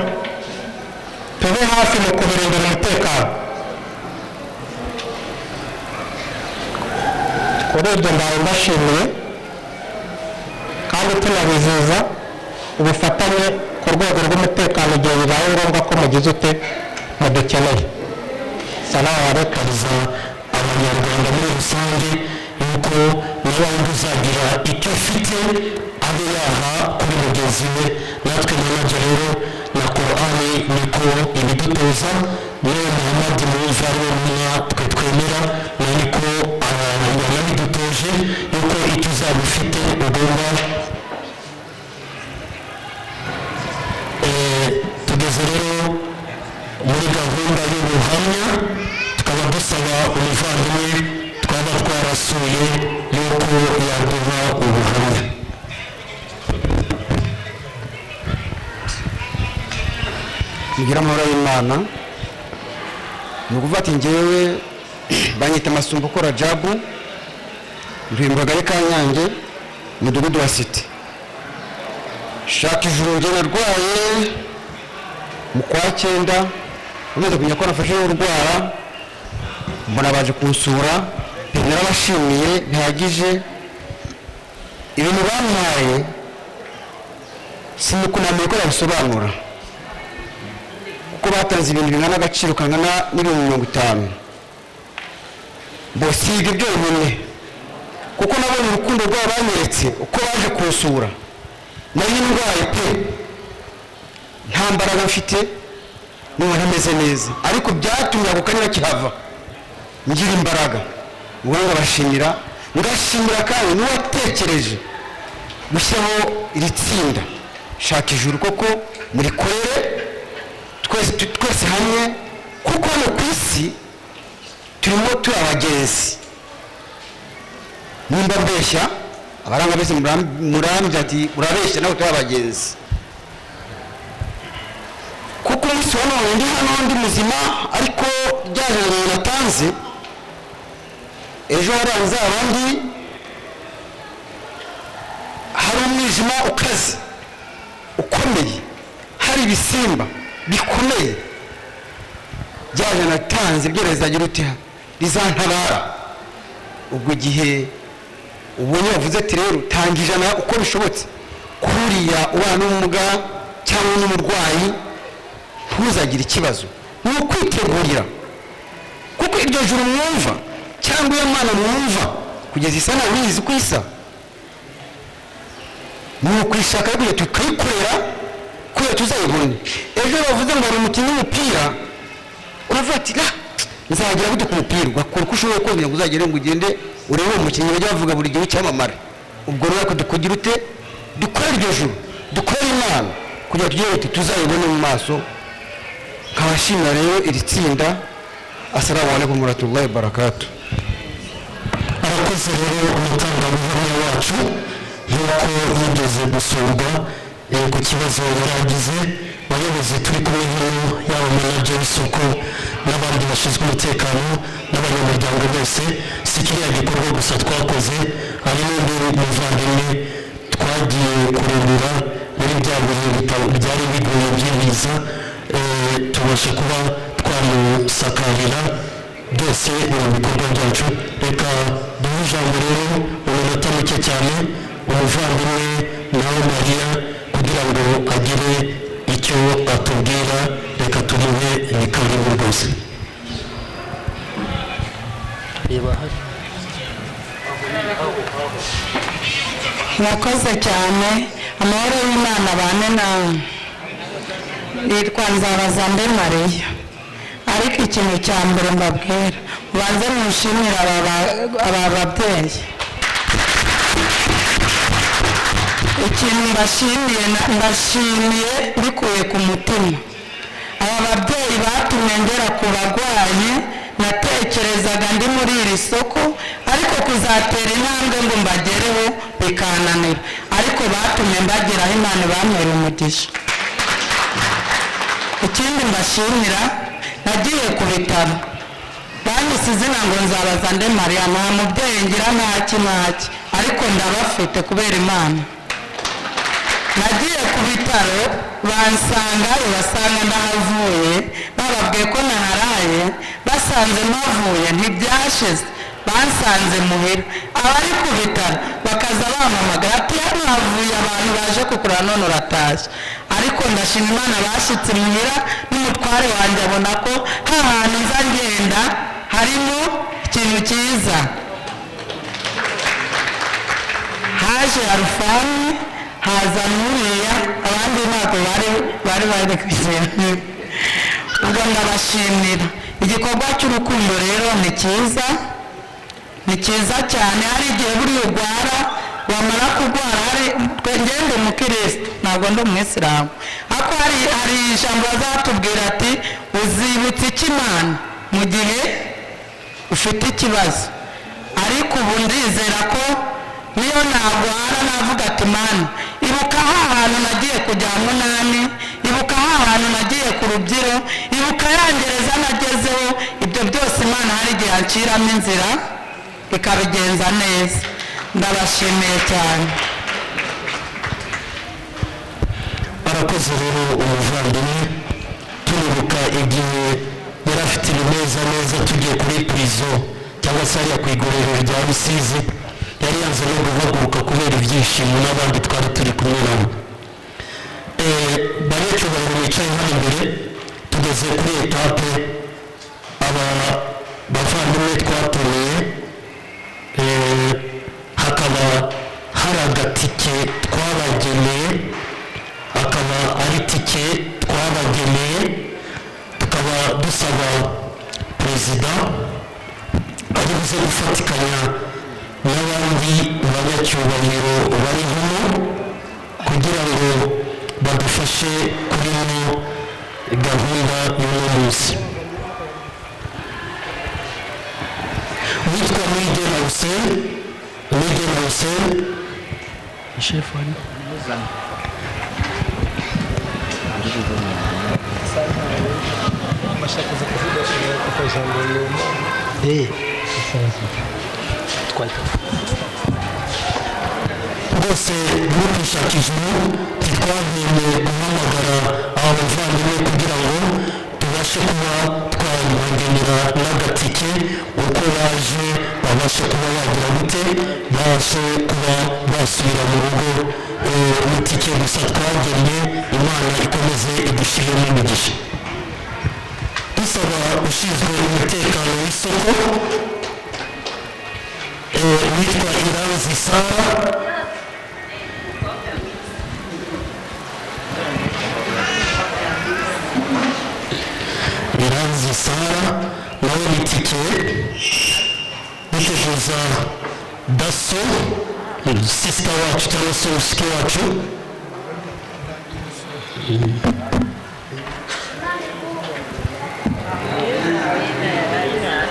tube hafi mu kubirindira umutekano. kuri ibyo ndawe mbashimiye kandi tunabizeza ubufatanye ku rwego rw'umutekano igihe bibaye ngombwa ko mugize ute mudukeneye. salamu alaikum abanyarwanda muri rusange yuko niba wumva uzagira icyo ufite abe yaha kuri mugenzi we. natwe nabyo rero na korani niko ibidutoza niyo muhammad muza ariwe mwana twe twemera na niko yanabidutoje yuko icyo uzaba ufite ugomba. tugeze rero muri gahunda y'ubuhamya tukaba dusaba umuvandimwe twaba twarasuye yuko yaduha ubuhamya. mugira amahoro y'Imana. ni ukuvuga ati njyewe banyita Masumbu ukora jabu ntuye mu kagari ka Nyange umudugudu wa City. shaka ijuru njye narwaye mu kwa 9 umaze kumenya ko nafashe urwara mbona baje kunsura narabashimiye ntihagije ibintu bampaye sinukunamiye ko yabisobanura kuko batanze ibintu bingana agaciro kangana n'ibihumbi 50 bose ibyo byonyine kuko nabonye urukundo rwabo banyeretse uko baje kunsura nari ndwaye pe nta mbaraga mfite n'umuntu ameze neza ariko byatumye ako kanya kihava ngira imbaraga ubwo ngabashimira ngashimira kandi n'uwatekereje gushyiraho iri tsinda shaka ijuru koko muri korere twese hamwe kuko hano ku isi turimo turi abagenzi. nimba mbeshya abaranga bese murambye ati urabeshya nawe turi abagenzi kuko umunsi wa none ndi hano ndi muzima ariko ryajanye natanze ejo haranze abandi hari umwijima ukaze ukomeye hari ibisimba bikomeye ryajanye natanze byo rizagira uti rizantabara. ubwo gihe ubonye bavuze ati rero tanga ijana uko bishobotse kuriya ubana n'ubumuga cyangwa n'umurwayi ntuzagire ikibazo ni ukwitegurira kuko iryo juru mwumva cyangwa iyo Mana mwumva kugeza isa nawe wizi ko isa ni ukwishaka ariko tukayikorera kubera tuzayibone. ejo bavuze ngo ari umukinnyi w'umupira uravuga ati nzagira gute ku mupira ugakora uko ushoboye kose ngo uzagere ngo ugende urebe uwo mukinnyi bajya bavuga buri gihe cyamamare. ubwo rero dukugira ute dukora iryo juru dukora Imana kugira tugire uti tuzayibone mu maso. nkabashimira rero iri tsinda. assalamu alaikum warahmatullahi wabarakatuh. arakoze rero umutangabuhamya wacu yuko yigeze gusurwa ku kibazo yaragize. abayobozi turi kumwe hano yaba manager w'isoko n'abandi bashinzwe umutekano n'abanyamuryango bose si kiriya gikorwa gusa twakoze hari n'undi muvandimwe twagiye kurebera muri bya bihe byari bigoye by'ibiza tubasha kuba twamusakarira byose mu bikorwa byacu. reka duhe ijambo rero mu minota mike cyane umuvandimwe nawe Mariya kugira ngo agire icyo atubwira. reka tumuhe ikaribu rwose. mwakoze cyane. amahoro y'Imana bane nawe. nitwa Nzabazambe Mariya. ariko ikintu cya mbere mbabwira ubanze mushimira aba babyeyi. ikintu mbashimiye bikuye ku mutima. aba babyeyi batumye ngera ku barwayi natekerezaga ndi muri iri soko ariko kuzatera intambwe ngo mbagereho bikananira ariko batumye mbageraho Imana bamwera umugisha. Ikindi mbashimira, nagiye ku bitaro banyise izina ngo Nzabaza nde Mariya, nta mubyeyi ngira ntaki ariko ndabafite kubera Imana. Nagiye ku bitaro bansangayo, basanga ndahavuye, bababwiye ko naharaye, basanze mpavuye ntibyashize, bansanze muhira. Abari ku bitaro bakaza bampamagara ati hano havuye abantu baje kukura none uratashye. Ariko ndashima Imana bashyitse muhira, n'umutware wanjye abona ko hantu nza ngenda harimo ikintu cyiza. Haje Alfani, haza n'uriya, abandi ntabwo bari kwizera. Ubwo ndabashimira. Igikorwa cy'urukundo rero ni cyiza, ni cyiza cyane. Hari igihe buri urwara, wamara kurwara, ngende umukirisitu ntabwo ndi umwisilamu, ariko hari ijambo bazatubwira ati uzibutse iki Imana mu gihe ufite ikibazo. Ariko ubu ndizera ko niyo nagwara navuga ati Mana ibuka hantu nagiye kujya munani, ibuka hantu nagiye ku rubyiro, ibuka yangereza nagezeho. Ibyo byose Imana hari igihe aciramo inzira ikabigenza neza. Ndabashimiye cyane. Arakoze rero umuvandimwe, turibuka igihe yari afite neza tugiye kuri prizo cyangwa se hariya ku igororero rya Rusizi, yari yanze no guhaguruka kubera ibyishimo n'abandi twari turi kumwe nabo. Banyacyubahiro bicaye hano imbere, tugeze kuri etape aba bavandimwe twatumiye, hakaba hari agatike twabageneye, akaba ari tike twabageneye, tukaba dusaba perezida ari buze gufatikanya n'abandi banyacyubahiro bari hano kugira ngo badufashe kuri ino gahunda y'uno munsi. Witwa Mwigena Hussein, Shefu wari rwose gurupe Shakijuru ntitwavuye guhamagara aba bavandimwe kugira ngo tubashe kuba twabagenera n'agatike, uko baje babashe kuba bagira gute, babashe kuba basubira mu rugo n'itike gusa twagennye. Imana ikomeze idushyiremo imigisha. Dusaba ushinzwe umutekano w'isoko witwa Iranzi Sara, nawe n'itike. Duteguza Daso, sisita wacu cyangwa se musiki wacu,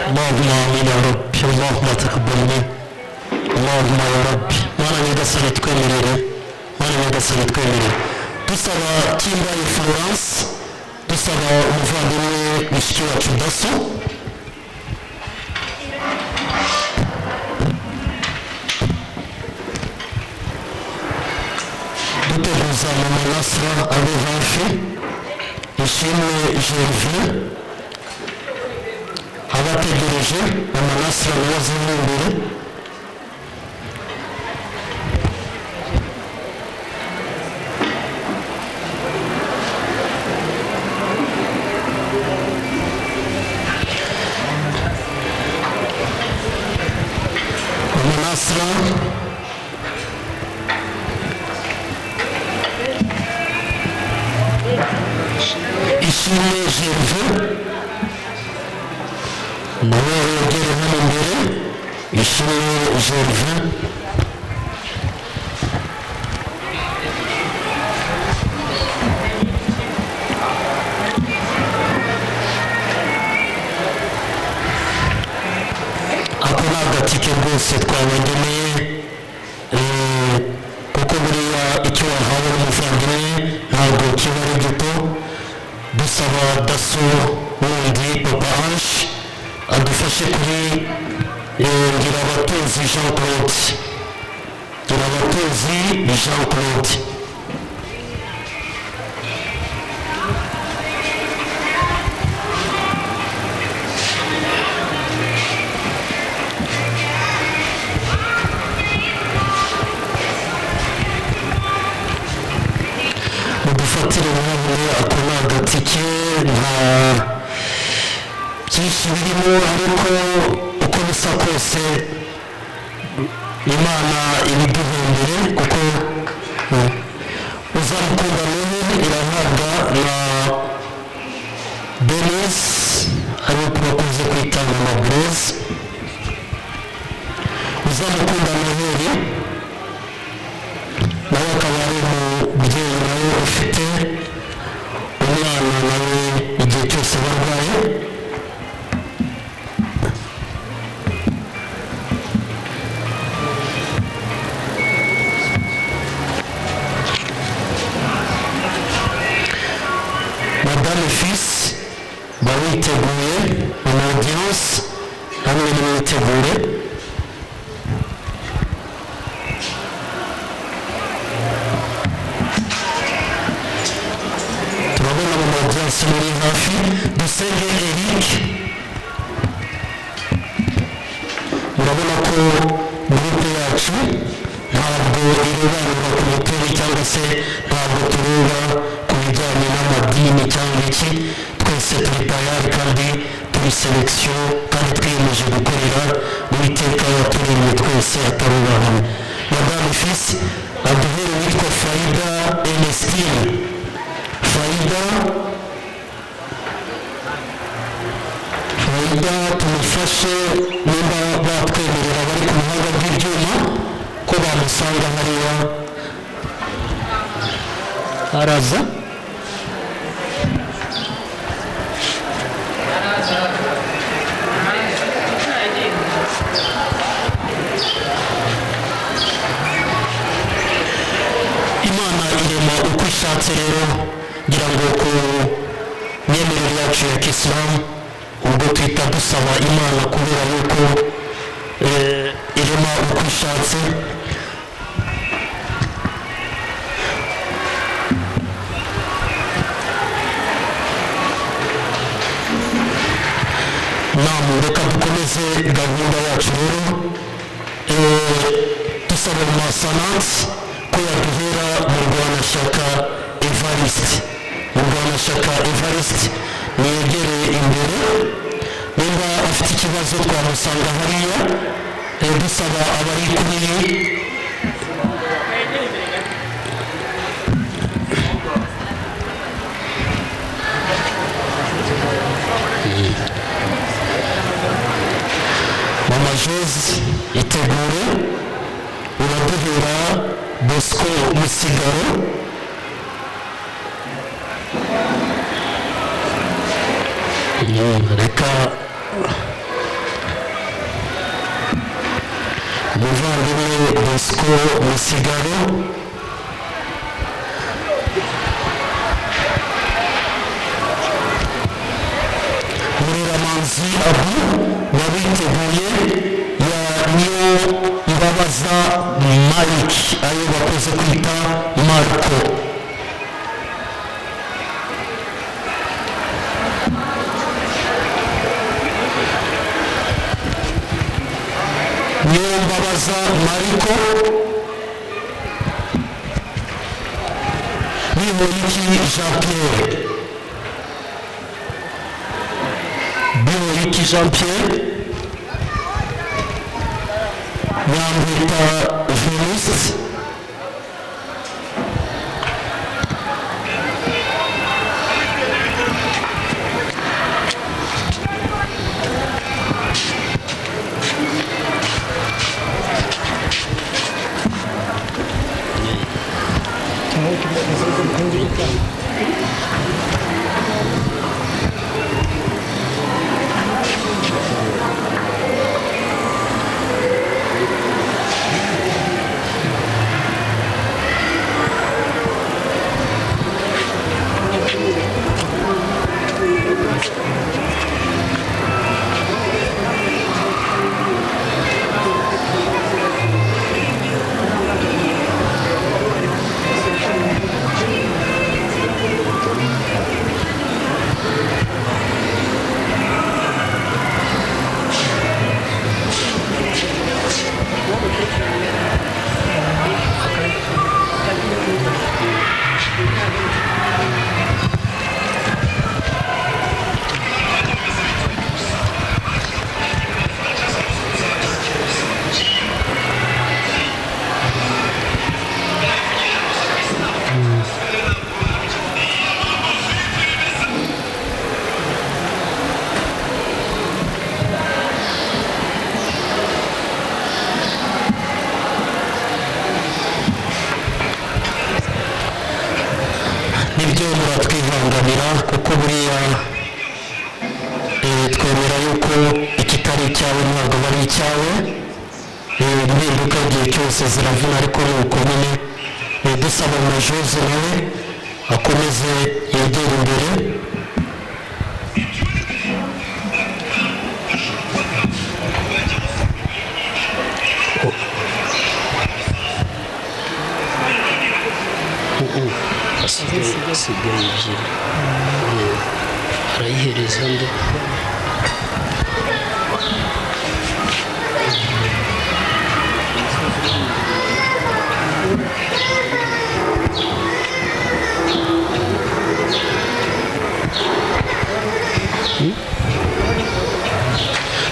اللهم آمين يا رب، اللهم تقبل مني، اللهم يا رب. Mana nyagasani twemerere, Mana nyagasani twemerere. Dusaba Kimbayi Florence, dusaba umuvandimwe mushiki wacu Daso, duteguza Mama Nasra abe hafi, Ishimwe Gervais abategereje, Mama Nasra nawe azimwe imbere. Mama Nasra, Ishimwe Gervais nawe yegere hano imbere. Ishimwe Gervais, ako ni agatike rwose twabageneye, kuko buri menshi kuri Ngirabatozi Jean Claude. Ngirabatozi Jean Claude. mudufatire mwabure ako ni agatike nta byinshi birimo ariko uko bisa kose imana ibiduhembere kuko uzamukunda n'ubu irahabwa na Denise ariko bakunze kwita mama Blaise uzamukunda Noheli nawe akaba ari umubyeyi nawe ufite umwana nawe igihe cyose barwaye madame fils bawiteguye mu audience hamwe n'imyitegure turabona mu audience muri hafi dusenge Eric murabona ko groupe yacu ntabwo irobanura ku muteri cyangwa se ntabwo tureba ku bijyanye n'amadini cyangwa iki twese turi tayari kandi turi selection kandi twiyemeje gukorera mu iteka yaturemye twese atarubahamwe madame fils aduhere witwa Faida Ernestine Faida tumufashe nimba batwemerera bari ku buhanga bw'ibyuma ko bamusanga hariya araza imana irema uko ishatse rero ngira ngo ku myemerere yacu ya kisilamu ubwo twita dusaba imana kubera yuko irema uko ishatse namu reka dukomeze gahunda yacu rero dusaba masanansi ko yaduhera mu rwanashyaka Evariste niyegereye imbere nimba afite ikibazo twamusanga hariya dusaba abari kuri mama Jose itegure uraduhera Bosco Musigaro reka umuvandimwe Bosco Musigaro Muriramanzi Abu wabiteguye ya niyo Mbabaza Mike ayo bakoze kwita Marco niyo Mbabaza Mariko Bihoyiki Jean Pierre Bihoyiki Jean Pierre Nyamwita Venus rero ikitari icyawe ntabwo ari icyawe. Impinduka igihe cyose ziravuna, ariko ni uko nyine. Dusaba Majoze nawe akomeze yegera imbere. Asigaye ebyiri arayihereza nde?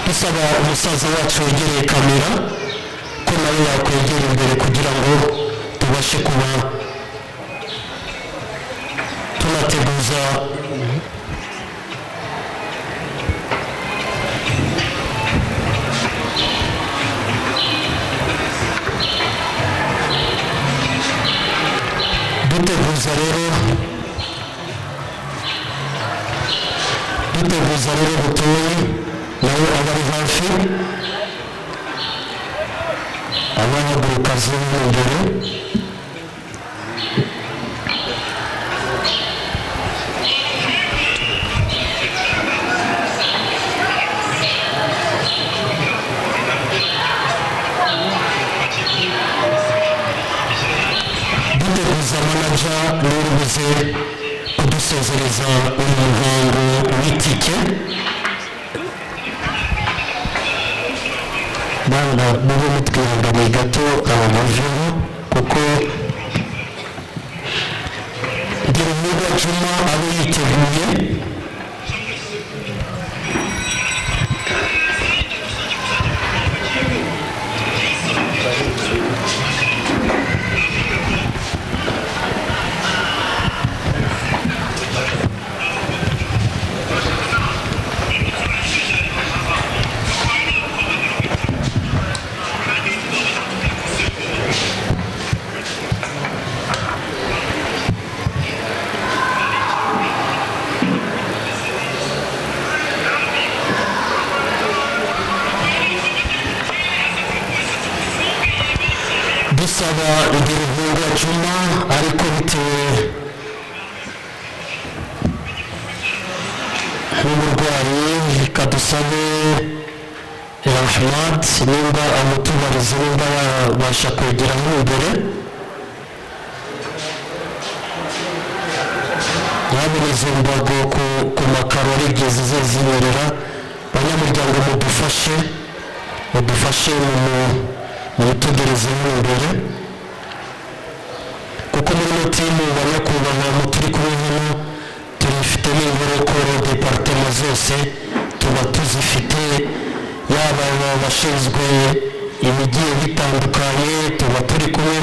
Dusaba umusaza wacu wegereye kamera ko nawe yakwegera imbere kugira ngo tubashe kuba tunateguza rero butoyi nawe aba ari hafi, abahaguruka zimwe imbere. duteguza manaja n'urubuze kudusezereza umuhango w'itike. Bana mube mutwihanganiye gato abamajeho, kuko Girumuga Juma abe yiteguye. Dusaba Girumuga Juma, ariko bitewe n'uburwayi kadusabe Rahmat nimba amutubariza nimba yabasha kwegera imbere. Yaboneze imbago ku makaro arigiye zinyerera. Banyamuryango mudufashe mu bitegereze imbere, kuko muri ino timu banyakubahwa turi kumwe hano turifite n'inkuru departema zose tuba tuzifite, yaba abashinzwe ibigiye bitandukanye tuba turi kumwe.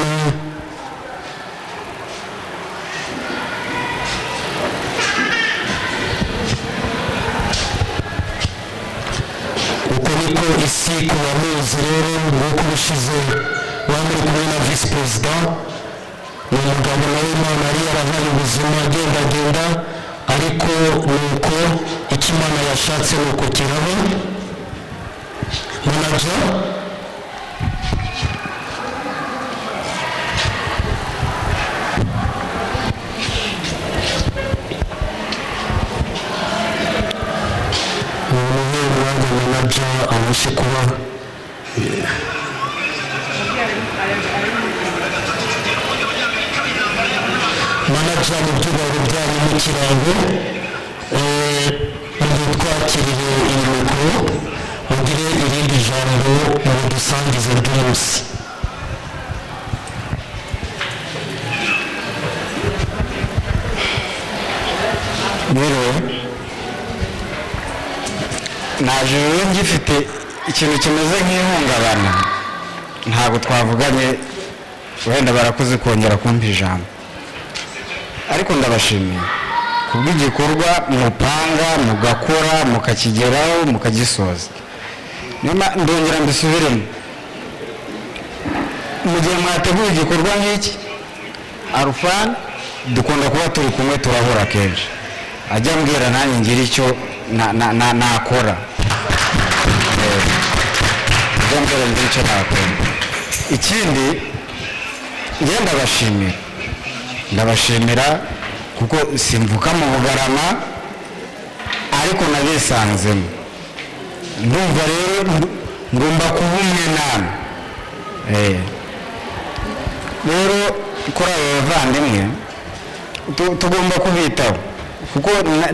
Uko niko isi ku bamuzi rero, nk'uko ubushize wari kumwe na visi perezida, ni umugabo nawe Imana yari yarahaye ubuzima agendagenda, ariko nuko icyo Imana yashatse nuko kiraba. Manaja manaja abashe kuba manaja mu byubahiro byanyu mu kirango. Twakiriye iyi mikoro, mugire irindi jambo mu dusangize ryose. Rero naje rero ngifite ikintu kimeze nk'ihungabana, ntabwo twavuganye, wenda barakoze kongera kumpa ijambo, ariko ndabashimiye kubw'igikorwa mupanga mugakora mukakigeraho mukagisoza. Ndongera mbisubiremo, mu gihe mwateguye igikorwa nk'iki, Arufani dukunda kuba turi kumwe, turahura kenshi, ajya mbwira nanjye ngira icyo nakora. mbere nicyo nakora. Ikindi njye ndabashimira kuko simvuka mu Bugarama ariko nabisanzemo, ndumva rero ngomba kuba umwe namwe. Rero kuri abo bavandimwe tugomba kubitaho kuko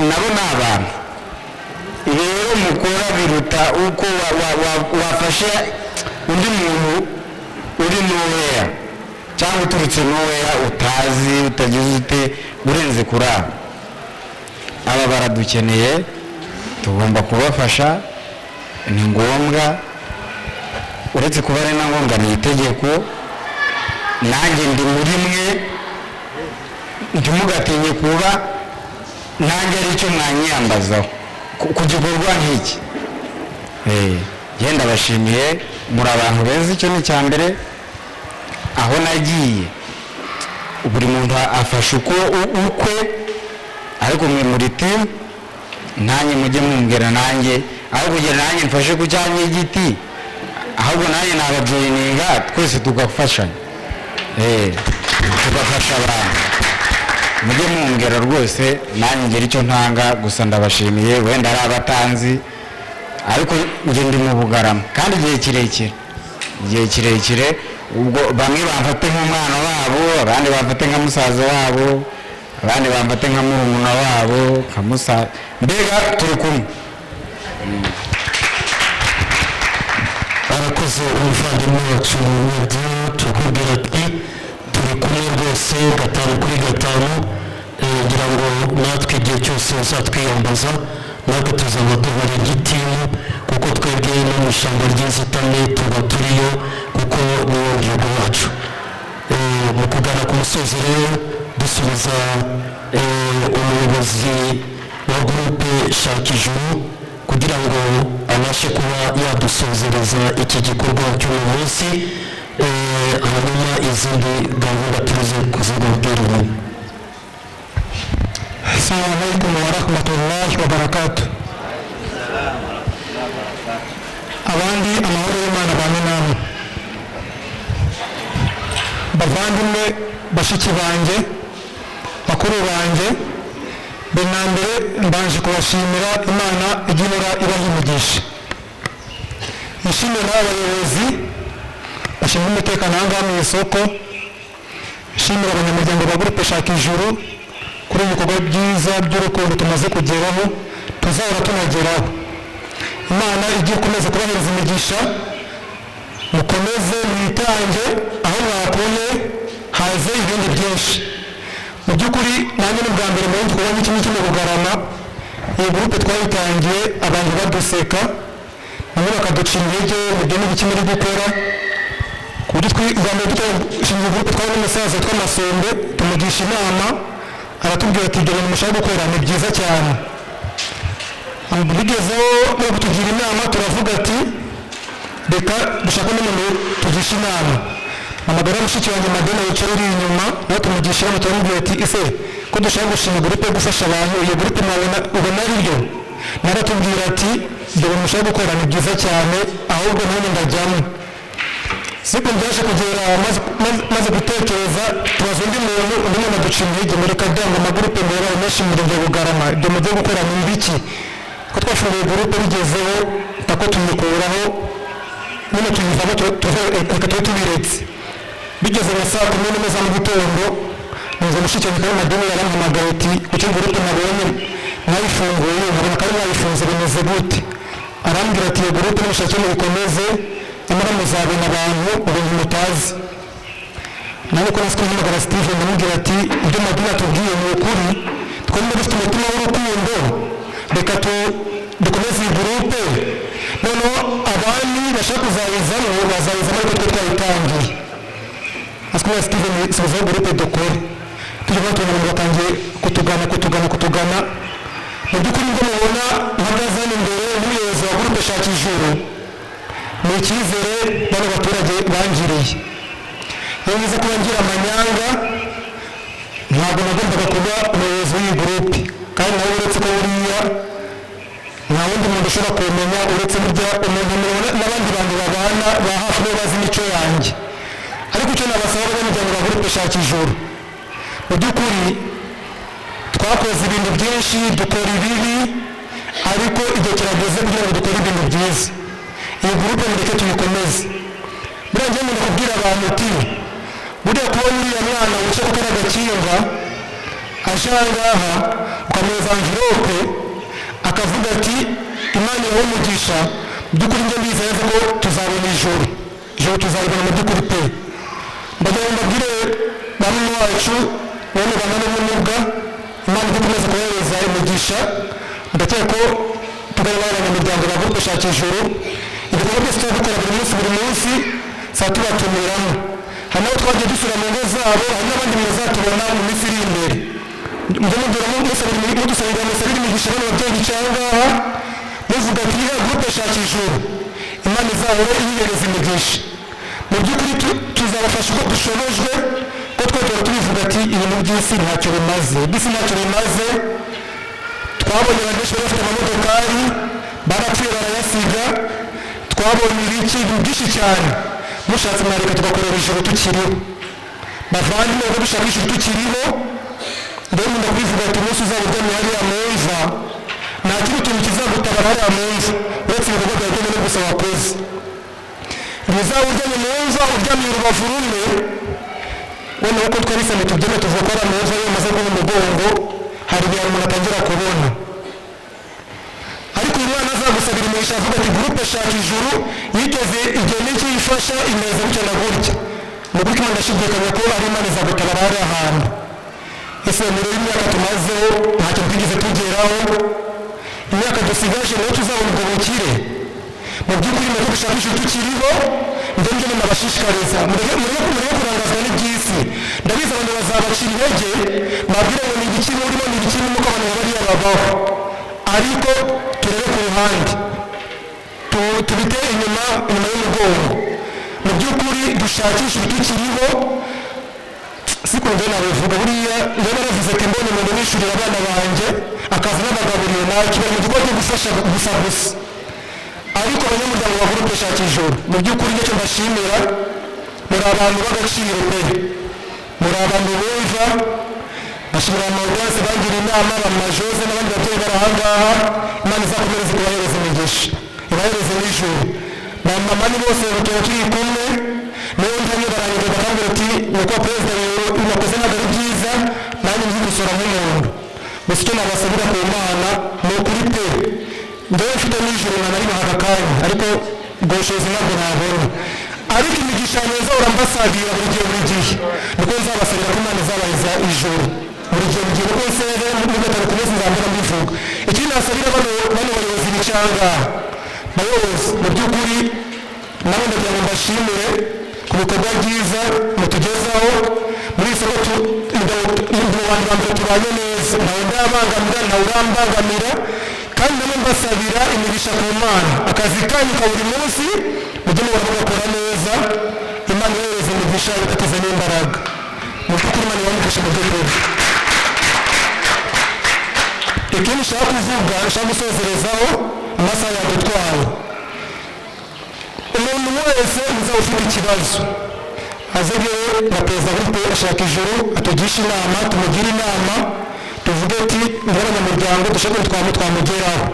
nabo ni abantu. Ibi rero mukora biruta uko wafashe undi muntu uri nowhere cyangwa uturutse nowhere utazi utagize ute urenze kuri aba baradukeneye, tugomba kubafasha, ni ngombwa. Uretse kuba ari na ngombwa ni itegeko, nanjye ndi muri mwe, ntimugatinye kuba nanjye ari icyo mwanyiyambazaho ku gikorwa nk'iki. Genda bashimiye, muri abantu beza, icyo ni icya mbere. Aho nagiye buri muntu afashe ukwe, ariko mwe muri timu, nanjye mujye mumbwira nanjye, aho kugira nanjye mfashe ku cyanya igiti, ahubwo nanjye nabajoyininga, twese tugafashanya, tugafasha abantu. Mujye mumbwira rwose nanjye ngira icyo ntanga. Gusa ndabashimiye, wenda ari abatanzi, ariko njye ndi mu Bugarama kandi igihe kirekire, ubwo bamwe bamfate nk'umwana wabo, abandi bamfate nka musaza wabo, abandi bamfate nka murumuna wabo, nka musaza, mbega turi kumwe. Arakoze umuvandimwe wacu Radio, tukubwira ati turi kumwe rwose 5/5. Ngira ngo natwe igihe cyose uzatwiyambaza natwe tuzaba duhora igitimu, kuko twebwe no mu ishyamba ry'inzitane tuba turiyo, kuko niwo ntego wacu. Mu kugana ku musozi rero dusubiza umuyobozi wa gurupe Shaka Ijuru kugira ngo abashe kuba yadusozereza iki gikorwa cy'uyu munsi, hanyuma izindi gahunda tuze kuzibabwira ubu. Assalamu alaikum wa rahmatullahi wa barakatuh. Abandi amahoro y'Imana bane namwe. Bavandimwe, bashiki banjye, bakuru banjye, mbere mbanje kubashimira, Imana igihora ibaha umugisha. Nishimira n'abayobozi bashinzwe umutekano aha ngaha mu isoko, nshimira abanyamuryango ba gurupe Shaka Ijuru kuri ibikorwa byiza by'urukundo tumaze kugeraho, tuzahora tunageraho. Imana igiye gukomeza kubahereza imigisha, mukomeze mwitange, aho mwakuye haze ibindi byinshi. Mu by'ukuri nanjye ni bwa mbere muri gikorwa nk'iki cyo mu Bugarama. Iyi gurupe twayitangiye abantu baduseka, bamwe bakaduca intege mu byo n'ibiki muri gukora, ku buryo bwa mbere dushinzwe gurupe twari n'umusaza witwa Masombe, tumugisha inama, aratubwira ati ibyo bintu mushaka gukora ni byiza cyane. Bigezeho no kutugira inama, turavuga ati reka dushaka n'umuntu tugisha inama. Amagara mushiki wanjye Madonna wicaye uri inyuma, nawe tumugisha inama, turamubwira ati ese ko dushaka gushinga gurupe yo gufasha abantu, iyo gurupe mwabona ubona ari byo? Naratubwira ati ibyo bintu mushaka gukora ni byiza cyane, ahubwo nanjye ndajyamo. Siko byaje kugera maze gutekereza, tubaza undi muntu aduca intege, mureka byanga amagurupe ngo yabaye menshi mu murenge wa Bugarama, ibyo mugiye gukora ni ibiki? Ko twafunguye gurupe bigezeho tako tuyikuraho, nyine tuyivamo, reka tube tubiretse. Bigeze nka saa 10 za mu gitondo, nza mushiki wanjye Madonna yarampamagaye ati kuki gurupe nabonye mwayifunguye, nkabona ko ari mwayifunze, bimeze gute? Arambwira ati iyo gurupe mushake mubikomeze, nyamara muzabona abantu ibintu mutazi. Nanjye ko nasiko mpamagara Steve ndamubwira ati ibyo Madonna atubwiye ni ukuri, twembi dufite umutima w'urukundo, reka dukomeze iyi gurupe, noneho abandi bashaka kuzayizamo bazayizamo, ariko twe twayitangiye. Asiko na Steve subizaho gurupe dukore, tujya kubona tubona abantu batangiye kutugana. Mu by'ukuri ngo mubona mpagaze hano imbere y'umuyobozi wa gurupe Shaka Ijuru, ni icyizere bano baturage bangiriye. Iyo ngize kuba ngira amanyanga, ntabwo nagombaga kuba umuyobozi w'iyi gurupe, kandi nawe uretse ko buriya nta wundi muntu ushobora kumenya uretse burya umuntu n'abandi bantu babana ba hafi bo bazi imico yanjye. Ariko icyo nabasaba abanyamuryango ba gurupe Shaka Ijuru, mu by'ukuri twakoze ibintu byinshi dukora ibibi, ariko igihe kirageze kugira ngo dukore ibintu byiza. Iyi gurupe mureke tuyikomeze. Buriya njye nkunda kubwira abantu uti buriya kubona uriya mwana wicaye ku kariya gakinga aje aha ngaha ukamuhereza amvirope akavuga ati Imana ibahe umugisha, by'ukuri njye ndizeye ko tuzabona ijoro tuzaribona mu by'ukuri pe. Ndagira ngo mbabwire bamwe wacu bene bangana n'ubumuga, Imana idukomeze kubahereza umugisha, ndakeka ko tugana n'abanyamuryango ba gurupe Shaka Ijuru ibikorwa byose tubikora buri munsi saa tubatumiramo. Hari n'abo twagiye dusura mu ngo zabo, hari n'abandi muzatubona mu minsi iri imbere. Mujye mudusabira musabire imigisha bano babyeyi bicaye aha ngaha muvuga ati gurupe Shaka Ijuru Imana izahore iyihereza imigisha. Mu by'ukuri tuzabafasha uko dushobojwe, ko twajya tubivuga ati ibintu by'isi ntacyo bimaze. Twabonye abantu benshi bafite amamodokari barapfuye barayasiga, twabonye ibiki byinshi cyane. Mushatse mwareka tugakorera ijoro tukiriho. Bavandimwe ubwo dushaka ijoro tukiriho, mbere nkunda kubivuga ati umunsi uzaba uryamye hariya meza, nta kindi kintu kizagutabara hariya meza uretse ibikorwa byawe byo no gusa wakoze. Uzaba uryamye meza, uryamye urubavu rumwe, wenda uko twarisane tubyeme tuvuga ko ari ameza iyo amaze guha umugongo hari igihe umuntu atangira kubona. Ariko uyu mwana azagusabira imigisha avuga ati gurupe Shaka Ijuru yigeze igihe n'iki ifasha imeza bityo na gutya, mu by'ukuri ndashidikanya ko ari Imana izagutabara hariya hantu. Ese muri imyaka tumazeho ntacyo twigeze tugeraho, imyaka dusigaje niyo tuzabona ubwo bukire. Mu by'ukuri nabwo dushaka ijuru tukiriho, ndetse nabashishikariza mureke kurangazwa n'iby'isi. Ndabizi abantu bazabacira intege babwire ngo ni igiki murimo ni igiki nuko abantu bariya babaho, ariko turebe ku ruhande tubite inyuma y'umugongo. Mu by'ukuri dushakisha ibitukiriho, siko njye nabivuga buriya njye naravuze ati mbonye umuntu nishurira abana banjye akaza n'abagaburira nakibari mu gikorwa cyo gufasha gusa. Ariko abanyamuryango ba gurupe Shaka Ijuru mu by'ukuri nicyo mbashimira, muri abantu b'agaciro pe, muri abantu beza. Bashimira amawudanse bagira inama, bamajoze n'abandi babyeyi bari aha ngaha. Imana izakomereze kubahereza imigisha, ibahereze n'ijuru. Bamama ni bose tuba turi kumwe, niyo njyanye barangije bakambwira ati nuko perezida wakoze ntabwo ari byiza, nanjye nzi gusora nk'umuntu. Gusa icyo nabasabira ku Mana ni ukuri pe, njyewe mfite n'ijuru naribaha aka kanya, ariko ubwo bushobozi ntabwo nabona. Ariko imigisha myiza urambasabira buri gihe, niko nzabasabira ko Imana izabaheza ijuru buri gihe rwose. Muri gatanu ku munsi nzambara mbivuga. Ikindi nasabira bano bayobozi bicanga bayobozi, mu by'ukuri nabo ndagira ngo mbashimire ku bikorwa byiza mutugezaho. Muri iri soko mu bantu ba mbere tubanye neza, ntawe ndabangamira ntawe urambangamira, kandi nabo mbasabira imigisha ku Mana. Akazi kanyu ka buri munsi mujye mubona mugakora neza, Imana ibahereze imigisha ibateze n'imbaraga. Mu by'ukuri Imana ibamugisha mu by'ukuri. Ikindi nshaka kuvuga, nshaka gusozerezaho, amasaha yadutwaye. Umuntu wese uzaba ufite ikibazo azegere na perezida w'Igihugu Shaka Ijuru atugisha inama, tumugire inama, tuvuge ati nk'abanyamuryango dushobora twamugeraho.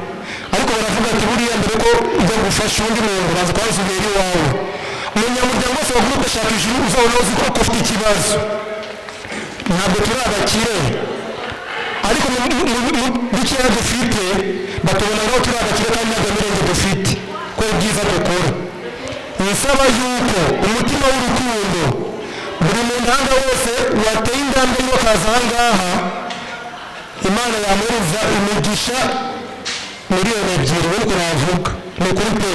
Ariko baravuga ati buriya mbere ko ujya gufasha undi muntu ubanza kuhazubera iwawe. Umunyamuryango wese wa gurupe Shaka Ijuru uzabona uzi ko ufite ikibazo. Ntabwo turi abakire, ariko dukeya dufite batubona ngaho turi abakire kandi ntabwo mirenge dufite ko ibyiza dukora. Nisaba yuko umutima w'urukundo buri muntu ahanga wose wateye intambwe yo kaza aha ngaha, Imana yamuhereza imigisha miliyoni 2. Buri ko navuga ni ukuri pe.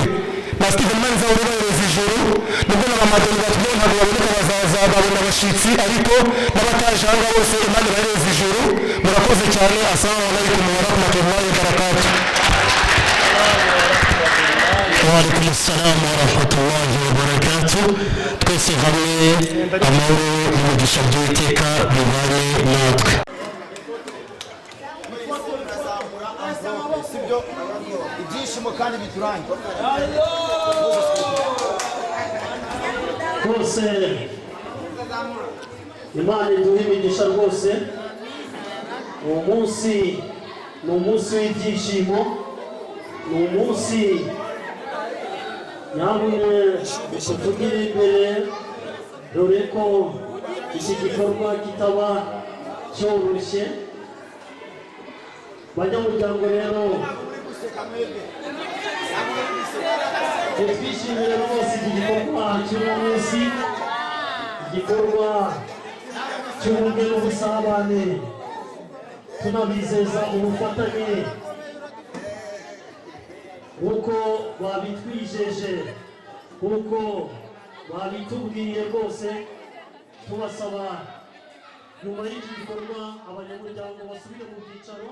Basize Imana izabaheza ijuru, nubwo n'abamadoni batubona ntabwo baboneka bazababona abashyitsi, ariko n'abataje aha ngaha bose Imana ibahereza ijuru. Murakoze cyane. Assalamu alaikum wa rahmatullahi wa barakatuh. وعليكم السلام ورحمة الله وبركاته. twese hamwe amahoro n'umugisha by'Uwiteka bibane natwe. ibyishimo kandi biturange rwose imana iduha imigisha rwose uwo munsi ni umunsi w'ibyishimo ni umunsi nyabune utugire imbere dore ko iki gikorwa kitaba cyoroshye banyamuryango rero twishimire rwose iki gikorwa cy'uno munsi igikorwa cy'ubumwe n'ubusabane tunabizeza ubufatanye nk'uko babitwijeje nk'uko babitubwiye rwose tubasaba nyuma y'iki gikorwa abanyamuryango basubire mu byicaro